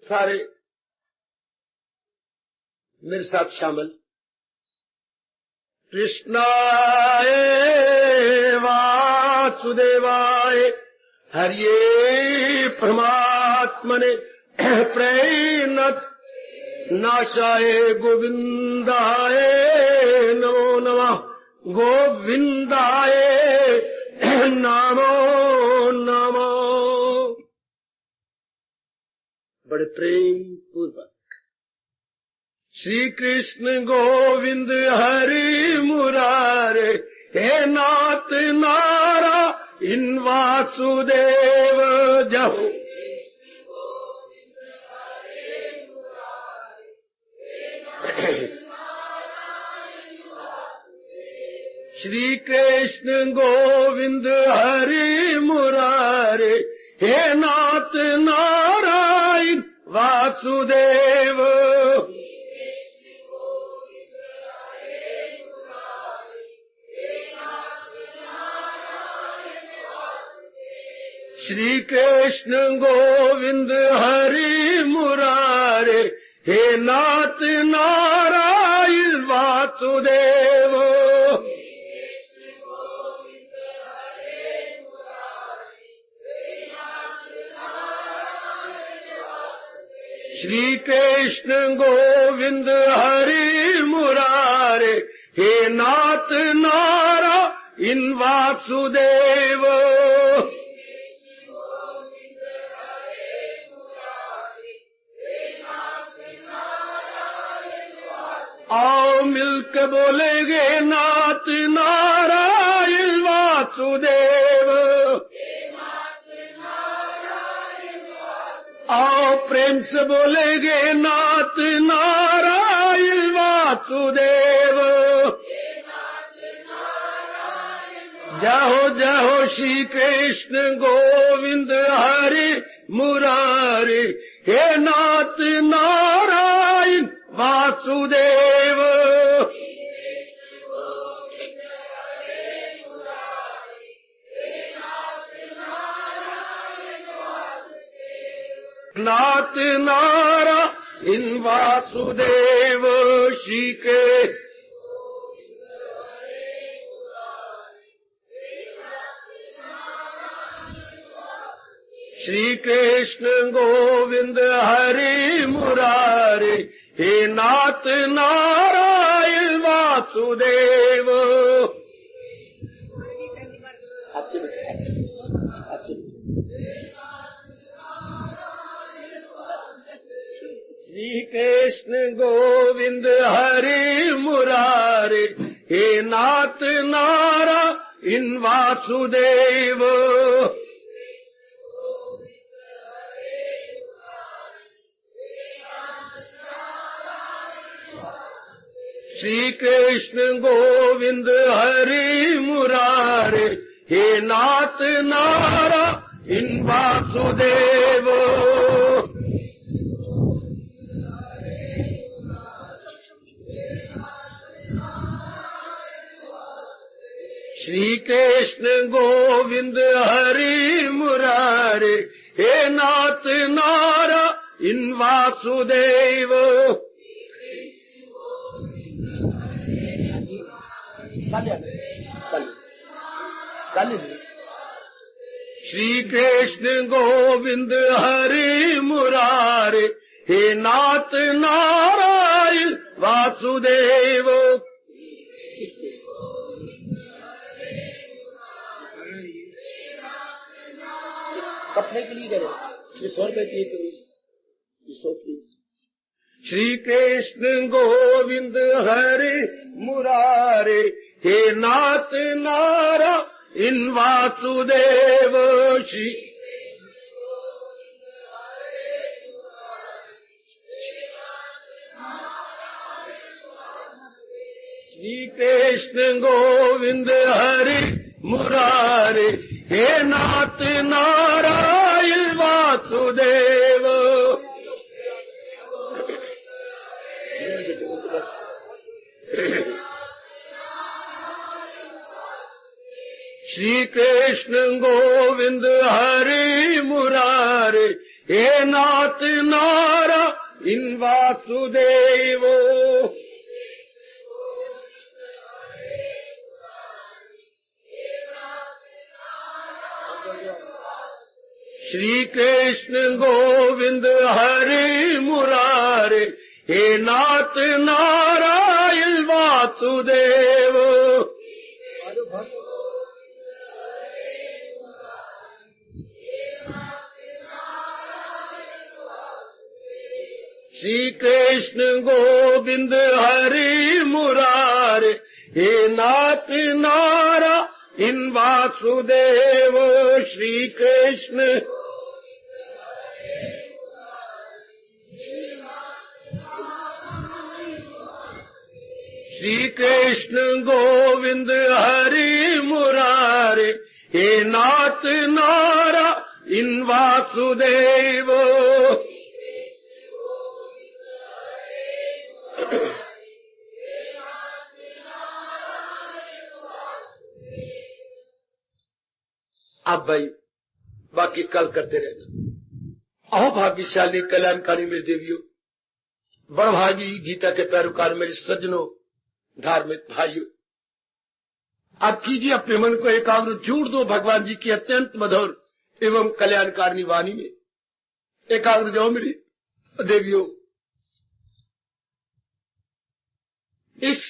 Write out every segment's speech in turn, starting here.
सारे मेरे साथ शामिल। कृष्णाय वासुदेवाय हरिये परमात्मने प्रणत नाशाय गोविंदाय नमो नमः। गोविंदाय नमो नमः। बड़े प्रेम पूर्वक श्री कृष्ण गोविंद हरि मुरारे हे नाथ नारायण वासुदेव जहो। श्री कृष्ण गोविंद हरि मुरारे हे नाथ नारायण वासुदेव। श्री कृष्ण गोविंद हरि मुरारे हे नाथ नारायण वासुदेव। श्री कृष्ण गोविंद हरि मुरारे हे नाथ नारायण वासुदेव। आओ मिलकर बोलेंगे नाथ नारायण वासुदेव। आओ प्रेम से बोलेंगे नाथ नारायण वासुदेव। जहो जहो श्री कृष्ण गोविंद हरि मुरारी हे नाथ नारायण वासुदेव। नाथ नारायण वासुदेव। श्री कृष्ण श्री कृष्ण गोविंद हरि मुरारी हे नाथ नारायण वासुदेव। श्री कृष्ण गोविंद हरि मुरारी हे नाथ नारायण वासुदेव। श्री कृष्ण गोविंद हरि मुरारे हे नाथ नारायण वासुदेव। श्री कृष्ण गोविंद हरि मुरारे हे नाथ नारायण वासुदेव। श्री कृष्ण गोविंद हरि मुरारे हे नाथ नारायण वासुदेव। कपने के लिए करे 100 रुपए की श्री कृष्ण गोविंद हरि मुरारे हे नाथ नारायण वासुदेव। श्री कृष्ण गोविंद हरि मुरारे हे नाथ नारायण वासुदेव। श्री कृष्ण गोविंद हरि मुरारे मुरारे हे नाथ नारायण वासुदेव। श्री कृष्ण गोविंद हरे मुरारे हे नाथ नारायण वासुदेव। श्री कृष्ण गोविंद हरे मुरारे हे नाथ नारायण वासुदेव। श्री कृष्ण श्री कृष्ण गोविंद हरे मुरारे हे नाथ नारायण वासुदेव। अब भाई बाकी कल करते रहना। अहो भाग्यशाली कल्याणकारी मेरे देवियों, बड़भागी गीता के पैरोकार मेरे सज्जनों, धार्मिक भाइयों, अब कीजिए अपने मन को एकाग्र, जोड़ दो भगवान जी की अत्यंत मधुर एवं कल्याणकारिणी वाणी में। एकाग्र जाओ मेरी देवियों। इस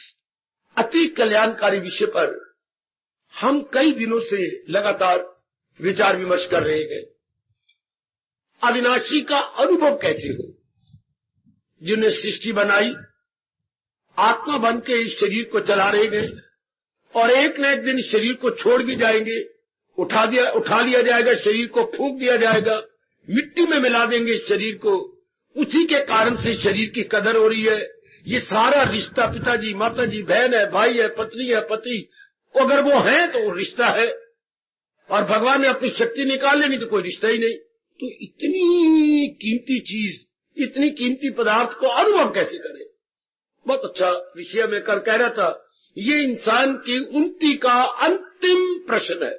अति कल्याणकारी विषय पर हम कई दिनों से लगातार विचार विमर्श कर रहे हैं। अविनाशी का अनुभव कैसे हो? जिन्हें सृष्टि बनाई, आत्मा बन के इस शरीर को चला रहे गए और एक न एक दिन शरीर को छोड़ भी जाएंगे, उठा लिया जाएगा, शरीर को फूंक दिया जाएगा, मिट्टी में मिला देंगे इस शरीर को। उसी के कारण से शरीर की कदर हो रही है। ये सारा रिश्ता पिताजी, माताजी, बहन है, भाई है, पत्नी है, पति, अगर वो है तो वो रिश्ता है। और भगवान ने अपनी शक्ति निकाल लेनी तो कोई रिश्ता ही नहीं। तो इतनी कीमती चीज, इतनी कीमती पदार्थ को अनुभव कैसे करें? बहुत अच्छा विषय मैं कल कह रहा था। ये इंसान की उन्नति का अंतिम प्रश्न है।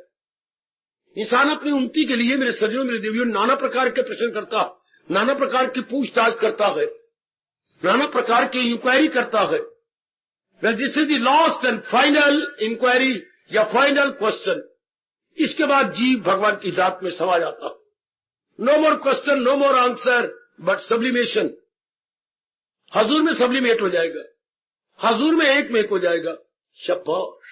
इंसान अपनी उन्नति के लिए मेरे सज्जनों, मेरे देवियों, नाना प्रकार के प्रश्न करता, नाना प्रकार की पूछताछ करता है, नाना प्रकार की इंक्वायरी करता है। This is the last and final inquiry या फाइनल क्वेश्चन। इसके बाद जीव भगवान की जात में समा जाता है। No more question, no more answer, but sublimation. हजूर में सब्लिमेट हो जाएगा, हजूर में एक में एक हो जाएगा। शाबाश।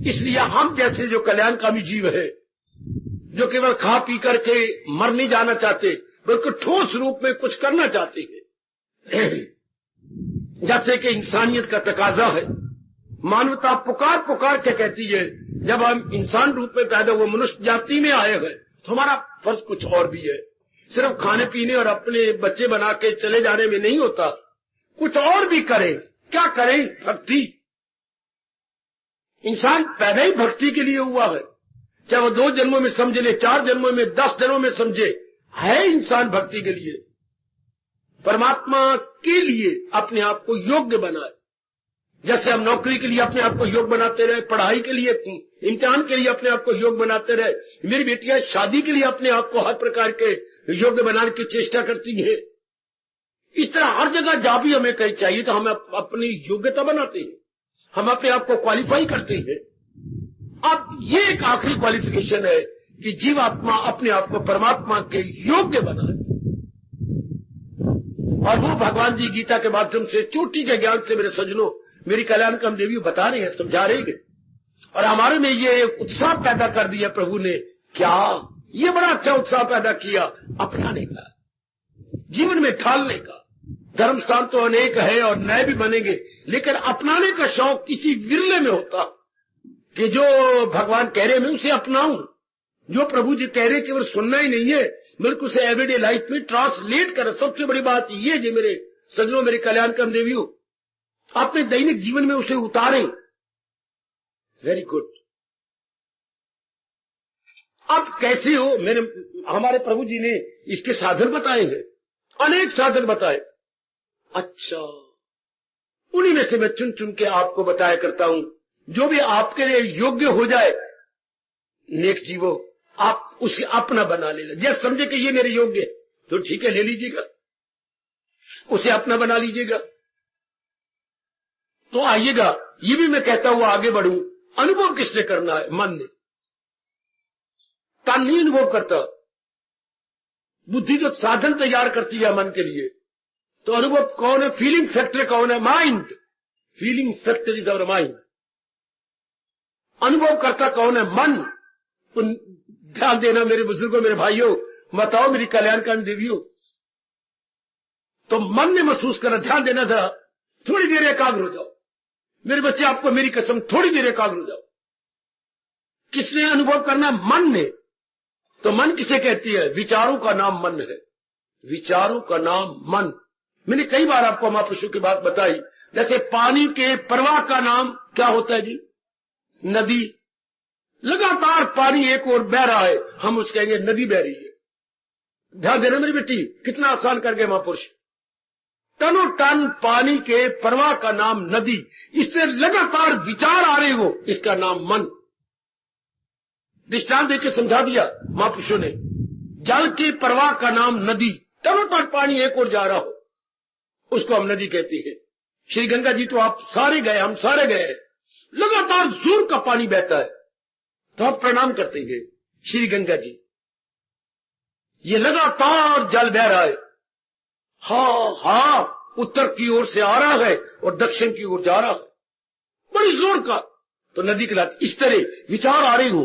इसलिए हम जैसे जो कल्याणकामी जीव है, जो केवल खा पी करके मर नहीं जाना चाहते, बल्कि ठोस रूप में कुछ करना चाहते हैं, जैसे कि इंसानियत का तकाजा है। मानवता पुकार पुकार के कहती है, जब हम इंसान रूप में पैदा हुए, मनुष्य जाति में आए हैं, तो हमारा फर्ज कुछ और भी है। सिर्फ खाने पीने और अपने बच्चे बना के चले जाने में नहीं होता, कुछ और भी करें। क्या करें? भक्ति। इंसान पैदा ही भक्ति के लिए हुआ है। चाहे वो 2 जन्मों में समझ ले, 4 जन्मों में, 10 जन्मों में समझे, है इंसान भक्ति के लिए। परमात्मा के लिए अपने आप को योग्य बनाए। जैसे हम नौकरी के लिए अपने आप को योग्य बनाते रहे, पढ़ाई के लिए, इम्तिहान के लिए अपने आप को योग्य बनाते रहे। मेरी बेटियां शादी के लिए अपने आप को हर प्रकार के योग्य बनाने की चेष्टा करती हैं। इस तरह हर जगह जहां भी हमें कहीं चाहिए तो हम अपनी योग्यता बनाते हैं, हम अपने आप को क्वालिफाई करते हैं। अब ये एक आखिरी क्वालिफिकेशन है कि जीवात्मा अपने आप को परमात्मा के योग्य बनाए। और वो भगवान जी गीता के माध्यम से, चोटी के ज्ञान से मेरे सज्जनों, मेरी कल्याणकाम देवी बता रहे हैं, समझा रहे हैं। और हमारे में ये उत्साह पैदा कर दिया प्रभु ने। क्या ये बड़ा अच्छा उत्साह पैदा किया अपनाने का, जीवन में ढालने का। धर्म स्थान तो अनेक है और नए भी बनेंगे, लेकिन अपनाने का शौक किसी विरले में होता कि जो भगवान कह रहे मैं उसे अपनाऊं। जो प्रभु जी कह रहे केवल सुनना ही नहीं है, बल्कि उसे एवरीडे लाइफ में ट्रांसलेट कर। सबसे बड़ी बात ये जी मेरे सज्जनों, मेरे कल्याणकाम देवियों, अपने दैनिक जीवन में उसे उतारें। Very good. अब कैसे हो? हमारे प्रभु जी ने इसके साधन बताए हैं, अनेक साधन बताए। अच्छा, उन्हीं में से मैं चुन चुन के आपको बताया करता हूं, जो भी आपके लिए योग्य हो जाए। नेक जीवो, आप उसे अपना बना लेना। जैसे समझे कि ये मेरे योग्य है तो ठीक है, ले लीजिएगा, उसे अपना बना लीजिएगा। तो आइएगा, ये भी मैं कहता हुआ आगे बढ़ूं, अनुभव किसने करना है? मन ने। तन नहीं अनुभव करता, बुद्धि जो साधन तैयार करती है मन के लिए। तो अनुभव कौन है? फीलिंग फैक्टर कौन है? Mind. Feeling factor is our mind. अनुभव करता कौन है? मन। ध्यान देना मेरे बुजुर्गों, मेरे भाइयों, बताओ मेरी कल्याणकारी देवियों। तो मन ने महसूस करा, ध्यान देना जरा, थोड़ी देर एकाग्र हो जाओ मेरे बच्चे, आपको मेरी कसम, थोड़ी देर एकाग्र हो जाओ। किसने अनुभव करना? मन ने। तो मन किसे कहती है? विचारों का नाम मन है। विचारों का नाम मन। मैंने कई बार आपको महापुरुषों की बात बताई। जैसे पानी के प्रवाह का नाम क्या होता है जी? नदी। लगातार पानी एक ओर बह रहा है, हम उसको कहेंगे नदी बह रही है। ध्यान देना मेरी बेटी, कितना आसान कर गए महापुरुष। टनों टन पानी के प्रवाह का नाम नदी। इससे लगातार विचार आ रहे हो, इसका नाम मन। दृष्टांत देकर समझा दिया महापुरुषों ने। जल के प्रवाह का नाम नदी। टनों टन पानी एक ओर जा रहा हो, उसको हम नदी कहते हैं। श्री गंगा जी तो आप सारे गए, हम सारे गए, लगातार जोर का पानी बहता है, तो आप प्रणाम करते हैं श्री गंगा जी। ये लगातार जल बह रहा है, हाँ, उत्तर की ओर से आ रहा है और दक्षिण की ओर जा रहा है, बड़ी जोर का। तो नदी के लात इस तरह विचार आ रहे हो।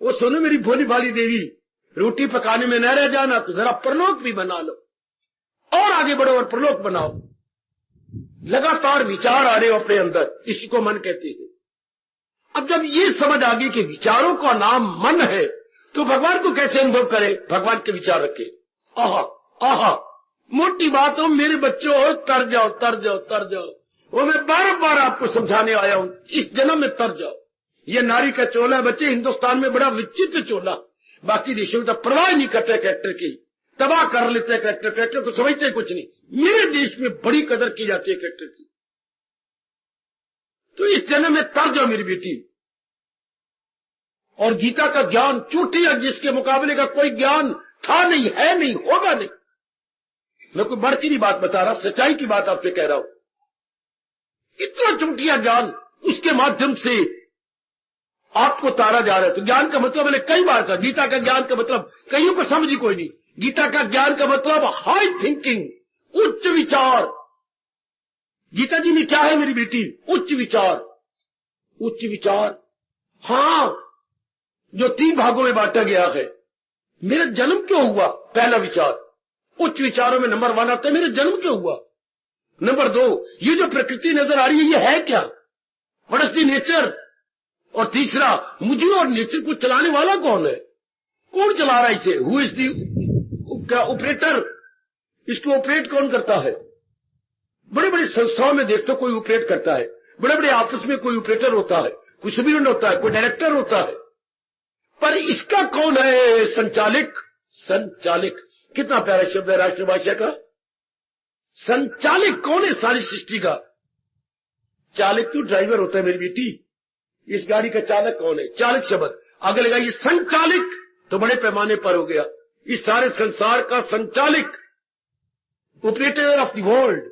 वो सुनो मेरी भोली भाली देवी, रोटी पकाने में न रह जाना, तो जरा परलोक भी बना लो और आगे बढ़ो और प्रलोक बनाओ। लगातार विचार आ रहे हो अपने अंदर, इसी को मन कहते हैं। अब जब ये समझ आ गई कि विचारों का नाम मन है, तो भगवान को कैसे अनुभव करे? भगवान के विचार रखे। आहा, मोटी बात हो मेरे बच्चों, तर जाओ तर जाओ तर जाओ। वो मैं बार बार आपको समझाने आया हूं, इस जन्म में तर जाओ। ये नारी का चोला है बच्चे, हिंदुस्तान में बड़ा विचित्र चोला। बाकी देशों में तो परवाह नहीं करते कैरेक्टर की, तबाह कर लेते हैं कैरेक्टर को समझते कुछ नहीं। मेरे देश में बड़ी कदर की जाती है कैरेक्टर की। तो इस जन्म में तर जाओ मेरी बेटी। और गीता का ज्ञान चोटी है, जिसके मुकाबले का कोई ज्ञान था नहीं, है नहीं, होगा नहीं। मैं कोई बढ़ती नहीं बात बता रहा, सच्चाई की बात आपसे कह रहा हूं। इतना चोटिया ज्ञान, उसके माध्यम से आपको तारा जा रहा है। तो ज्ञान का मतलब मैंने कई बार कहा, गीता का ज्ञान का मतलब कईयों को समझ ही कोई नहीं। गीता का ज्ञान का मतलब हाई थिंकिंग, उच्च विचार। गीता जी में क्या है मेरी बेटी? उच्च विचार। उच्च विचार, हाँ, जो 3 भागों में बांटा गया है। मेरा जन्म क्यों हुआ? पहला विचार। उच्च विचारों में नंबर 1 आता है, मेरा जन्म क्यों हुआ। नंबर 2, ये जो प्रकृति नजर आ रही है, ये है क्या? What is the nature? और तीसरा, मुझे और नेचर को चलाने वाला कौन है? कौन चला रहा है इसे? Who is the operator? इसको ऑपरेट कौन करता है? बड़े बड़े संस्थाओं में देखते कोई ऑपरेट करता है, बड़े बड़े ऑफिस में कोई ऑपरेटर होता है, कोई सुपरिटेंडेंट होता है, कोई डायरेक्टर होता है, पर इसका कौन है संचालक? संचालक, कितना प्यारा शब्द है राष्ट्रभाषा का। संचालक कौन है सारी सृष्टि का? चालक तो ड्राइवर होता है मेरी बेटी, इस गाड़ी का चालक कौन है? चालक शब्द आगे लगाइए, संचालक, तो बड़े पैमाने पर हो गया। इस सारे संसार का संचालक, ऑपरेटर ऑफ द वर्ल्ड।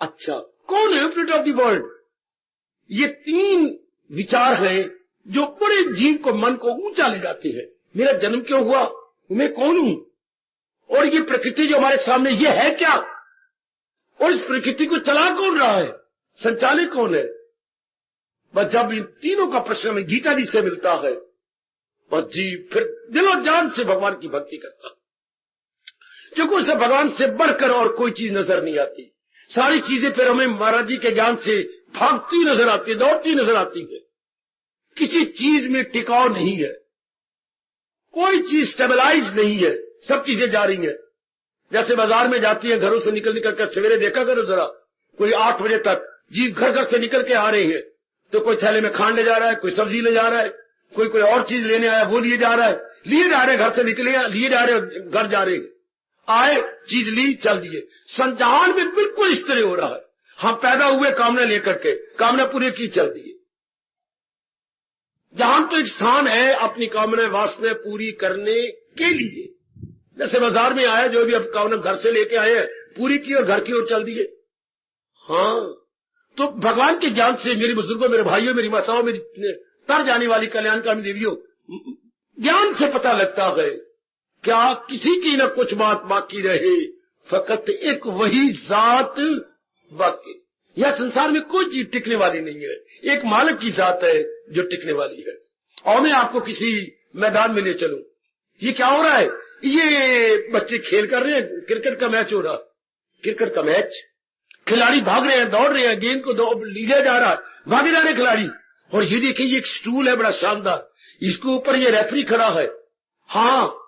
अच्छा, कौन है ऑपरेटर ऑफ द वर्ल्ड? ये 3 विचार हैं जो बड़े जीव को, मन को ऊंचा ले जाते हैं। मेरा जन्म क्यों हुआ? मैं कौन हूं? और ये प्रकृति जो हमारे सामने, ये है क्या? और इस प्रकृति को चला कौन रहा है? संचालक कौन है? बस जब इन तीनों का प्रश्न में गीता जी से मिलता है, बस जीव फिर दिलो जान से भगवान की भक्ति करता है। क्योंकि उसे भगवान से बढ़कर और कोई चीज नजर नहीं आती। सारी चीजें फिर हमें महाराज जी के ज्ञान से भागती नजर आती है, दौड़ती नजर आती है। किसी चीज में टिकाव नहीं है, कोई चीज स्टेबलाइज नहीं है, सब चीजें जा रही हैं। जैसे बाजार में जाती है, घरों से निकल कर सवेरे देखा करो जरा, कोई 8 बजे तक जीव घर घर से निकल के आ रहे हैं। तो कोई थैले में खांड ले जा रहा है, कोई सब्जी ले जा रहा है, कोई और चीज लेने आया वो लिए जा रहा है, लिए जा रहे, घर से निकले लिए जा रहे, घर जा रहे, आए चीज ली चल दिए। संचालन में बिल्कुल इस तरह हो रहा है। हम पैदा हुए कामना लेकर के, कामना पूरी की चल दिए। जहां तो एक स्थान है अपनी कामना वासना पूरी करने के लिए। जैसे बाजार में आया, जो भी अब कामना घर से लेके आए हैं, पूरी की और घर की ओर चल दिए। हाँ, तो भगवान के ज्ञान से मेरे बुजुर्गों, मेरे भाइयों, मेरी माताओं, मेरी तर जाने वाली कल्याणकामी देवियों, ज्ञान से पता लगता है क्या किसी की न कुछ बात बाकी रहे, फकत एक वही जात बाकी। यह संसार में कोई चीज टिकने वाली नहीं है, एक मालिक की जात है जो टिकने वाली है। और मैं आपको किसी मैदान में ले चलूं, ये क्या हो रहा है? ये बच्चे खेल कर रहे हैं, क्रिकेट का मैच हो रहा, क्रिकेट का मैच, खिलाड़ी भाग रहे हैं, दौड़ रहे हैं, गेंद को लिया जा रहा है, भागे जा रहे खिलाड़ी। और ये देखिए, ये एक स्टूल है बड़ा शानदार, इसके ऊपर ये रेफरी खड़ा है। हाँ,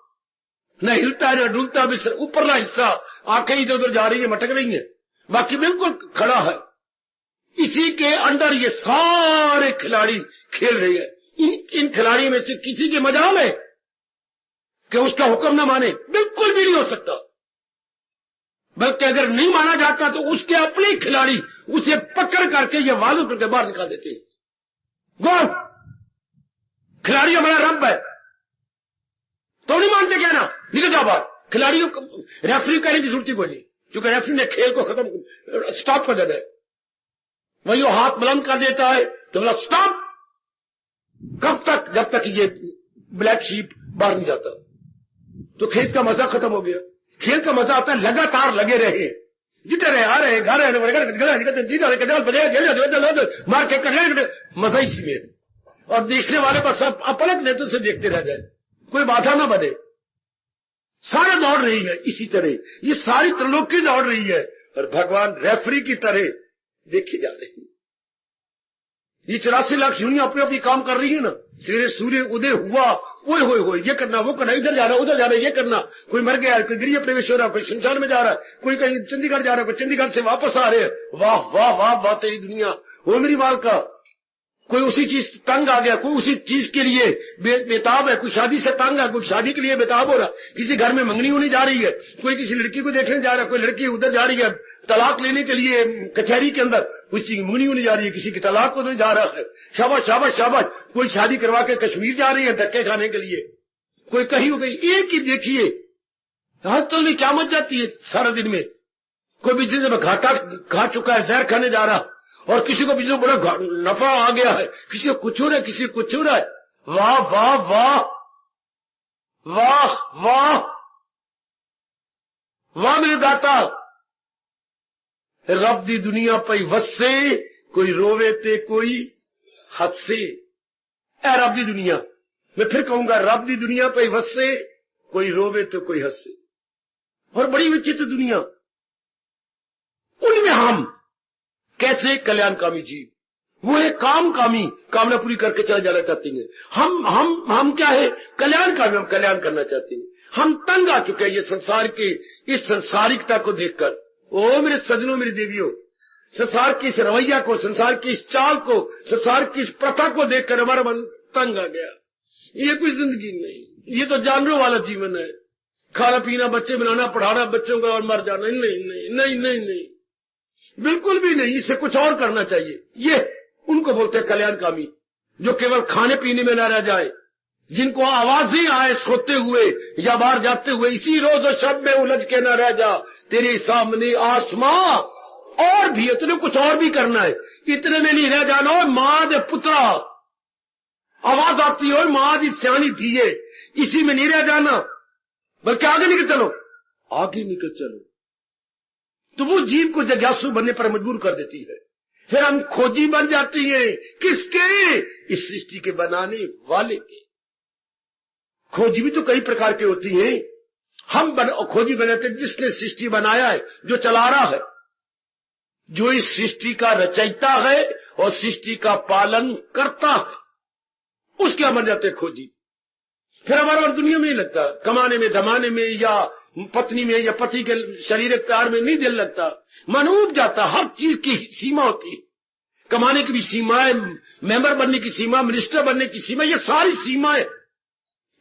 न हिलता है न डुलता, ऊपरला हिस्सा आंखें इधर उधर जा रही है, मटक रही है, बाकी बिल्कुल खड़ा है। इसी के अंदर ये सारे खिलाड़ी खेल रहे हैं। इन खिलाड़ियों में से किसी के मजाल है कि उसका हुक्म न माने? बिल्कुल भी नहीं हो सकता। बल्कि अगर नहीं माना जाता तो उसके अपने खिलाड़ी उसे पकड़ करके ये वालू करके बाहर निकाल देते। गौर, खिलाड़ी हमारा रब है तो नहीं मानते क्या ना, निकल जाओ बाहर। खिलाड़ियों को रेफरी करने की जरूरत ही कोई नहीं, क्योंकि रेफरी ने खेल को खत्म स्टॉप कर देना है। वही वो हाथ बुलंद कर देता है तो बोला स्टॉप। कब तक? जब तक ये ब्लैक शीप बाहर नहीं जाता। तो खेल का मजा खत्म हो गया। खेल का मजा आता है लगातार लगे रहे, जीते रहे, आ रहे, गा रहे, मार के कर, मजा इसमें। और देखने वाले पर सब अपलक नेतृत्व से देखते रह जाए, कोई बाधा ना बने। सारे दौड़ रही है इसी तरह, ये सारी त्रिलोकी दौड़ रही है और भगवान रेफरी की तरह देखे जा रहे हैं। ये 84 लाख यूनियन अपने अपनी काम कर रही है ना। सूर्य उदय हुआ, ओए होए होए, ये करना वो करना, इधर जा रहा उधर जा रहा, ये करना, कोई मर गया, कोई गृह प्रवेश हो रहा, कोई शमशान में जा रहा है, कोई कहीं चंडीगढ़ जा रहा है, कोई चंडीगढ़ से वापस आ रहे हैं। वाह वाह वाह वाह, तेरी दुनिया वो मेरी माल का। कोई उसी चीज तंग आ गया, कोई उसी चीज के लिए बेताब है, कोई शादी से तंग है, कोई शादी के लिए बेताब हो रहा, किसी घर में मंगनी होने जा रही है, कोई किसी लड़की को देखने जा रहा है, कोई लड़की उधर जा रही है तलाक लेने के लिए कचहरी के अंदर, किसी की मंगनी होने जा रही है, किसी की तलाक को जा रहा है। शाबाश शाबाश शाबाश। कोई शादी करवा के कश्मीर जा रही है धक्के खाने के लिए, कोई कहीं हो गई। एक ही देखिए, हॉस्टल में क्या मच जाती है सारा दिन में। कोई बिजनेस में घाटा खा चुका है, जहर खाने जा रहा, और किसी को बिजनेस बड़ा नफा आ गया है, किसी को कुछ हो रहा है, किसी को कुछ हो रहा है। वाह वाह वाह वाह वाह वाह मेरे दाता। रब दी दुनिया पई वसे, कोई रोवे ते कोई हंसे। ए रब दी दुनिया, मैं फिर कहूंगा, रब दी दुनिया पई वसे, कोई रोवे तो कोई हंसे। और बड़ी विचित्र दुनिया, उनमें हम कैसे कल्याणकामी जीव, वो है कामकामी, कामना पूरी करके चले जाना चाहते हैं। हम क्या है? कल्याणकामी, हम कल्याण करना चाहते हैं। हम तंग आ चुके हैं ये संसार के, इस संसारिकता को देखकर। ओ मेरे सजनों, मेरी देवियों, संसार की इस रवैया को, संसार की इस चाल को, संसार की इस प्रथा को देखकर हमारा मन तंग आ गया। ये कोई जिंदगी नहीं, ये तो जानवरों वाला जीवन है। खाना पीना, बच्चे बनाना, पढ़ाना बच्चों का और मर जाना। नहीं नहीं नहीं नहीं नहीं, बिल्कुल भी नहीं। इसे कुछ और करना चाहिए। ये उनको बोलते हैं कल्याणकामी, जो केवल खाने पीने में न रह जाए, जिनको आवाजें आए सोते हुए या बाहर जाते हुए, इसी रोज और शब में उलझ के न रह जा, तेरे सामने आसमां और भी, इतने कुछ और भी करना है। इतने में नहीं रह जाना। मां दे पुत्रा, आवाज आती हो, मां दी सियानी थी ये, इसी में नहीं रह जाना, बल्कि आगे निकल चलो, आगे निकल चलो। तो वो जीव को जिज्ञासु बनने पर मजबूर कर देती है। फिर हम खोजी बन जाती हैं। किसके? इस सृष्टि के बनाने वाले के। खोजी भी तो कई प्रकार के होती हैं। हम खोजी बनाते जिसने सृष्टि बनाया है, जो चला रहा है, जो इस सृष्टि का रचयिता है और सृष्टि का पालन करता है, उसके हम बन जाते खोजी। फिर हमारा मन दुनिया में नहीं लगता, कमाने में, धमाने में, या पत्नी में, या पति के शारीरिक प्यार में नहीं दिल लगता। मन उब जाता। हर चीज की सीमा होती है। कमाने की भी सीमा है, मेंबर बनने की सीमा, मिनिस्टर बनने की सीमा, ये सारी सीमाएं।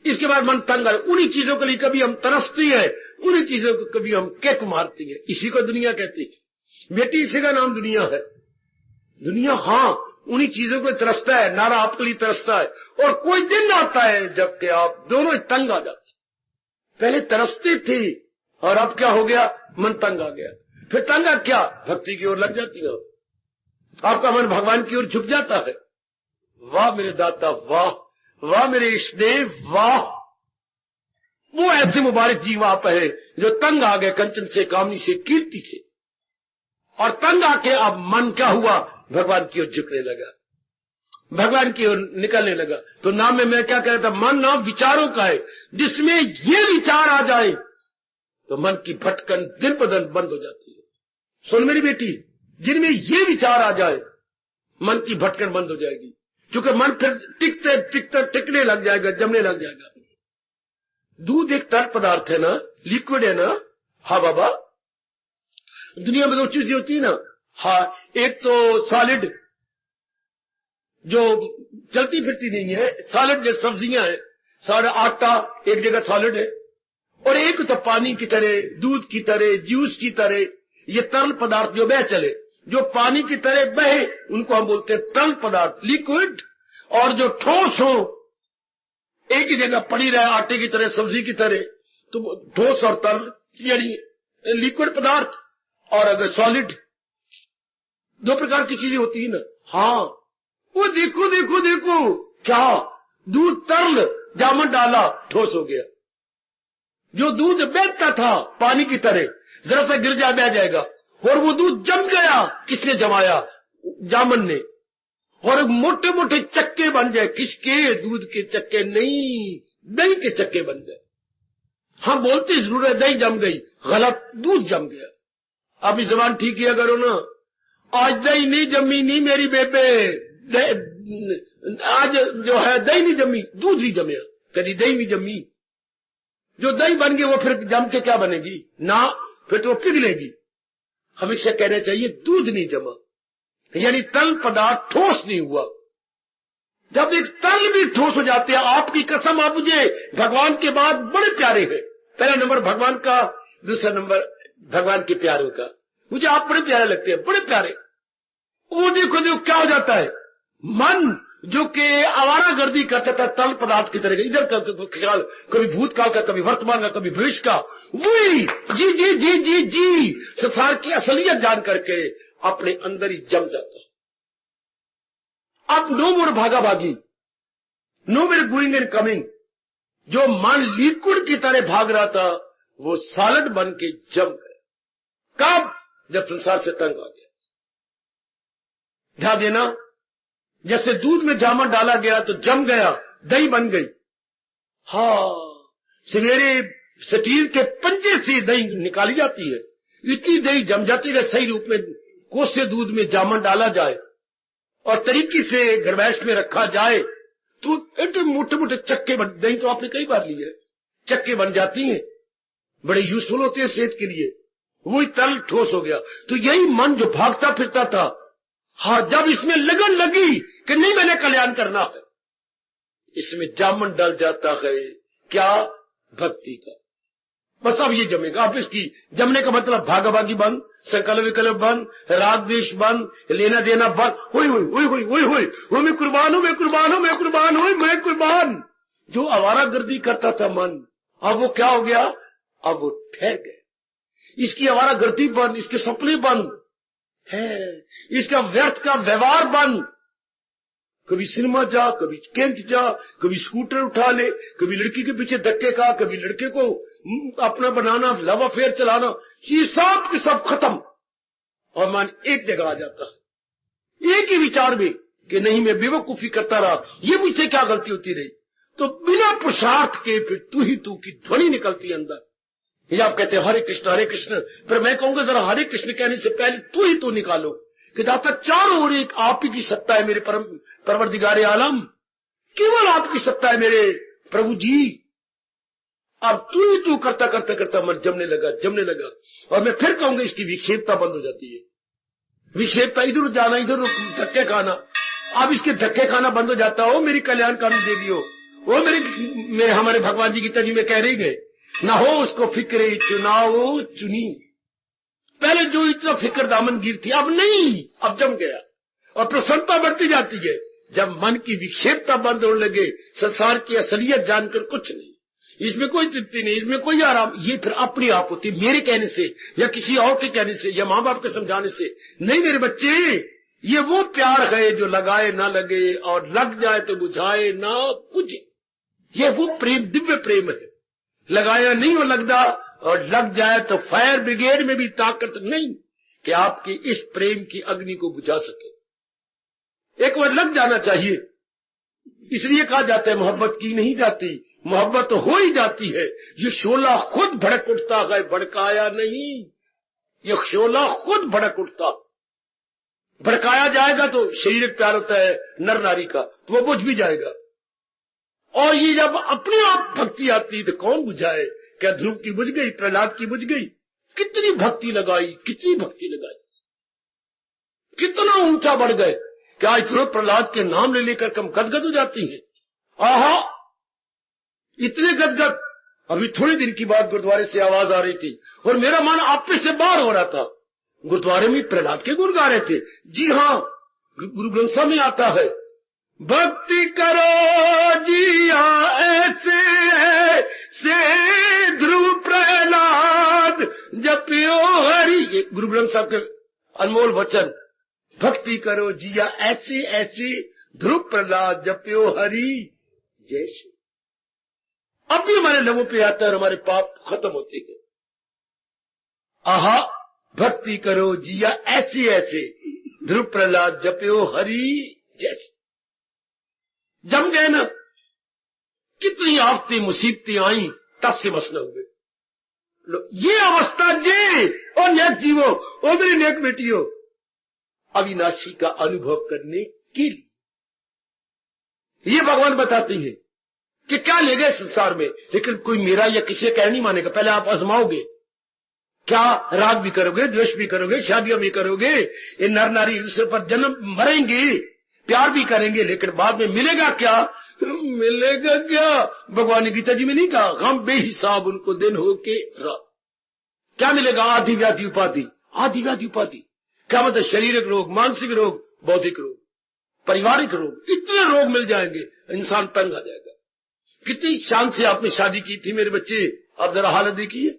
इसके बाद मन तंग है। उन्हीं चीजों के लिए कभी हम तरसते हैं, उन्हीं चीजों को कभी हम केक मारते हैं। इसी को दुनिया कहते हैं। बेटी, इसी का नाम दुनिया है। दुनिया, हाँ, उन्हीं चीजों को तरसता है, नारा आपके लिए तरसता है। और कोई दिन आता है जबकि आप दोनों तंग आ जाते। पहले तरसते थे और अब क्या हो गया, मन तंग आ गया। फिर तंग आ क्या, भक्ति की ओर लग जाती है, आपका मन भगवान की ओर झुक जाता है। वाह मेरे दाता, वाह वाह मेरे इष्टदेव, वाह। वो ऐसे मुबारक जीव आप है जो तंग आ गए कंचन से, कामनी से, कीर्ति से, और तंग आके अब मन क्या हुआ, भगवान की ओर झुकने लगा, भगवान की ओर निकलने लगा। तो नाम में मैं क्या कह रहा था, मन नाम विचारों का है। जिसमें ये विचार आ जाए तो मन की भटकन दिन ब दिन बंद हो जाती है। सुन मेरी बेटी, जिनमें ये विचार आ जाए मन की भटकन बंद हो जाएगी, क्योंकि मन फिर टिकते टिकते टिकने लग जाएगा, जमने लग जाएगा। दूध एक तरल पदार्थ है ना, लिक्विड है ना। हाँ बाबा, दुनिया में दो चीजें होती है ना। हाँ, एक तो सॉलिड जो चलती फिरती नहीं है, सॉलिड जो सब्जियां हैं, सारा आटा एक जगह सॉलिड है, और एक तो पानी की तरह, दूध की तरह, जूस की तरह, ये तरल पदार्थ जो बह चले, जो पानी की तरह बहे उनको हम बोलते हैं तरल पदार्थ, लिक्विड। और जो ठोस हो, एक ही जगह पड़ी रहे आटे की तरह, सब्जी की तरह, तो ठोस और तरल यानी लिक्विड पदार्थ। और अगर सॉलिड, दो प्रकार की चीजें होती है ना। हाँ, वो देखो देखो देखो, क्या दूध तरल, जामन डाला, ठोस हो गया। जो दूध बहता था पानी की तरह, जरा सा गिर जाए बह जाएगा, और वो दूध जम गया। किसने जमाया, जामन ने। और मोटे मोटे चक्के बन जाए, किसके, दूध के चक्के नहीं, दही के चक्के बन गए। हम बोलते जरूर है दही जम गई, गलत, दूध जम गया। अब इस जबान ठीक किया करो ना, आज दही नहीं जमी नहीं मेरी बेबे, आज जो है दही नहीं जमी, दूध नहीं जमया, कभी दही नहीं जमी। जो दही बन गई वो फिर जम के क्या बनेगी ना, फिर तो वो पिघलेगी। हमेशा कहना चाहिए दूध नहीं जमा, यानी तल पदार्थ ठोस नहीं हुआ। जब एक तल भी ठोस हो जाते हैं, आपकी कसम, आप मुझे भगवान के बाद बड़े प्यारे हैं। पहला नंबर भगवान का, दूसरा नंबर भगवान के प्यारों का। मुझे आप बड़े प्यारे लगते हैं, बड़े प्यारे। वो देखो देखो क्या हो जाता है, मन जो कि आवारागर्दी करता था तल पदार्थ की तरह, इधर का ख्याल, कभी भूतकाल का, कभी वर्तमान का, कभी भविष्य का, वही जी जी जी जी जी संसार की असलियत जान करके अपने अंदर ही जम जाता है। अब नो मोर भागा भागी, no more going and coming. जो मन लिक्विड की तरह भाग रहा था वो सॉलिड बन के जम गया। कब, जब संसार से तंग आ गया। ध्यान देना, जैसे दूध में जामन डाला गया तो जम गया, दही बन गई। हाँ, सवेरे शरीर के पंजे से दही निकाली जाती है, इतनी दही जम जाती है। सही रूप में कोसे दूध में जामन डाला जाए और तरीके से गरवैश में रखा जाए तो इतने मोटे मोटे चक्के बन, दही तो आपने कई बार ली है, चक्के बन जाती हैं, बड़े यूजफुल होते हैं सेहत के लिए। वही तरल ठोस हो गया। तो यही मन जो भागता फिरता था, हाँ, जब इसमें लगन लगी कि नहीं मैंने कल्याण करना है, इसमें जामन डल जाता है, क्या, भक्ति का। बस अब ये जमेगा। अब इसकी जमने का मतलब भागाभागी बंद, संकल्प विकल्प बंद, राग द्वेष बंद, लेना देना बंद। हुई हुई हुई हुई हुई हुई हुई, मैं कुर्बान हूं, मैं कुर्बान हूं, मैं कुर्बान हूं, मैं कुर्बान। जो आवारागर्दी करता था मन, अब वो क्या हो गया, अब वो ठहर गए। इसकी आवारागर्दी बंद, इसके सपने बंद है, इसका व्यर्थ का व्यवहार बंद। कभी सिनेमा जा, कभी कैंट जा, कभी स्कूटर उठा ले, कभी लड़की के पीछे धक्के का, कभी लड़के को अपना बनाना, लव अफेयर चलाना, ये सब के सब खत्म। और मन एक जगह आ जाता है, एक ही विचार में कि नहीं मैं बेवकूफी करता रहा, ये मुझसे क्या गलती होती रही। तो बिना पुरुषार्थ के फिर तू ही तू की ध्वनि निकलती है अंदर। ये आप कहते हैं हरे कृष्ण, पर मैं कहूंगा जरा हरे कृष्ण कहने से पहले तू ही तू निकालो कि दाता चारों ओर एक आप ही की सत्ता है मेरे परवरदिगारे आलम, केवल आपकी सत्ता है मेरे प्रभु जी। अब तू ही तू करता करता करता मन जमने लगा। और मैं फिर कहूंगा इसकी विक्षेपता बंद हो जाती है। विक्षेपता, इधर जाना, इधर धक्के खाना, अब इसके धक्के खाना बंद हो जाता हो। मेरी कल्याणकारी देवी हो, वो मेरे हमारे भगवान जी गीता जी में कह रही गए, ना हो उसको फिक्रे चुनाव चुनी। पहले जो इतना फिक्र दामन गिर थी, अब नहीं, अब जम गया। और प्रसन्नता बढ़ती जाती है। जब मन की विक्षेपता बंद होने लगे, संसार की असलियत जानकर कुछ नहीं, इसमें कोई तृप्ति नहीं, इसमें कोई आराम, ये फिर अपने आप होती, मेरे कहने से या किसी और के कहने से या माँ बाप के समझाने से नहीं। मेरे बच्चे, ये वो प्यार है जो लगाए ना लगे और लग जाए तो बुझाए ना बुझे। ये वो प्रेम, दिव्य प्रेम है। लगाया नहीं हो लगता, और लग जाए तो फायर ब्रिगेड में भी ताकत नहीं कि आपकी इस प्रेम की अग्नि को बुझा सके। एक बार लग जाना चाहिए। इसलिए कहा जाता है मोहब्बत की नहीं जाती, मोहब्बत हो ही जाती है। ये शोला खुद भड़क उठता है, भड़काया नहीं। ये शोला खुद भड़क उठता, भड़काया जाएगा तो शरीर प्यार होता है नर नारी का, तो वो बुझ भी जाएगा। और ये जब अपने आप भक्ति आती तो कौन बुझाए? क्या ध्रुव की बुझ गई, प्रहलाद की बुझ गई? कितनी भक्ति लगाई, कितनी भक्ति लगाई, कितना ऊंचा बढ़ गए। क्या इतने प्रहलाद के नाम ले लेकर कम गदगद हो जाती हैं? आहा, इतने गदगद। अभी थोड़े दिन की बात गुरुद्वारे से आवाज आ रही थी और मेरा मन आपे से बाहर हो रहा था। गुरुद्वारे में प्रहलाद के गुण गा रहे थे। जी हाँ, गुरु ग्रंथ साहब में आता है, भक्ति करो जिया ऐसे से ध्रुव प्रहलाद जपियो हरि। ये गुरु ग्रंथ साहब के अनमोल वचन। भक्ति करो जिया ऐसे ऐसे ध्रुव प्रहलाद जपियो हरि जैसे। अब भी हमारे लबों पे आता है और हमारे पाप खत्म होते हैं। आहा, भक्ति करो जिया ऐसे ऐसे ध्रुव प्रहलाद जपियो हरि जैसे। जम गए ना, कितनी आफतें मुसीबतें आई, तब से मसला हुए। ये अवस्था जे और नेक जीवो, ओ मेरी नेक बेटियों, अविनाशी का अनुभव करने के लिए ये भगवान बताती है कि क्या ले गए संसार में, लेकिन कोई मेरा या किसी का नहीं मानेगा। पहले आप आजमाओगे, क्या राग भी करोगे, द्वेष भी करोगे, शादियां भी करोगे, ये नर नारी दूसरे पर जन्म मरेंगे, प्यार भी करेंगे, लेकिन बाद में मिलेगा क्या? मिलेगा क्या? भगवान ने गीता जी में नहीं कहा, गम बेहिसाब उनको दिन हो के रात। क्या मिलेगा? आदि व्याधि उपाधि। आदि व्याधि उपाधि क्या मतलब? शारीरिक रोग, मानसिक रोग, बौद्धिक रोग, पारिवारिक रोग, इतने रोग मिल जाएंगे, इंसान तंग आ जाएगा। कितनी शान से आपने शादी की थी मेरे बच्चे, आप जरा हालत देखिए।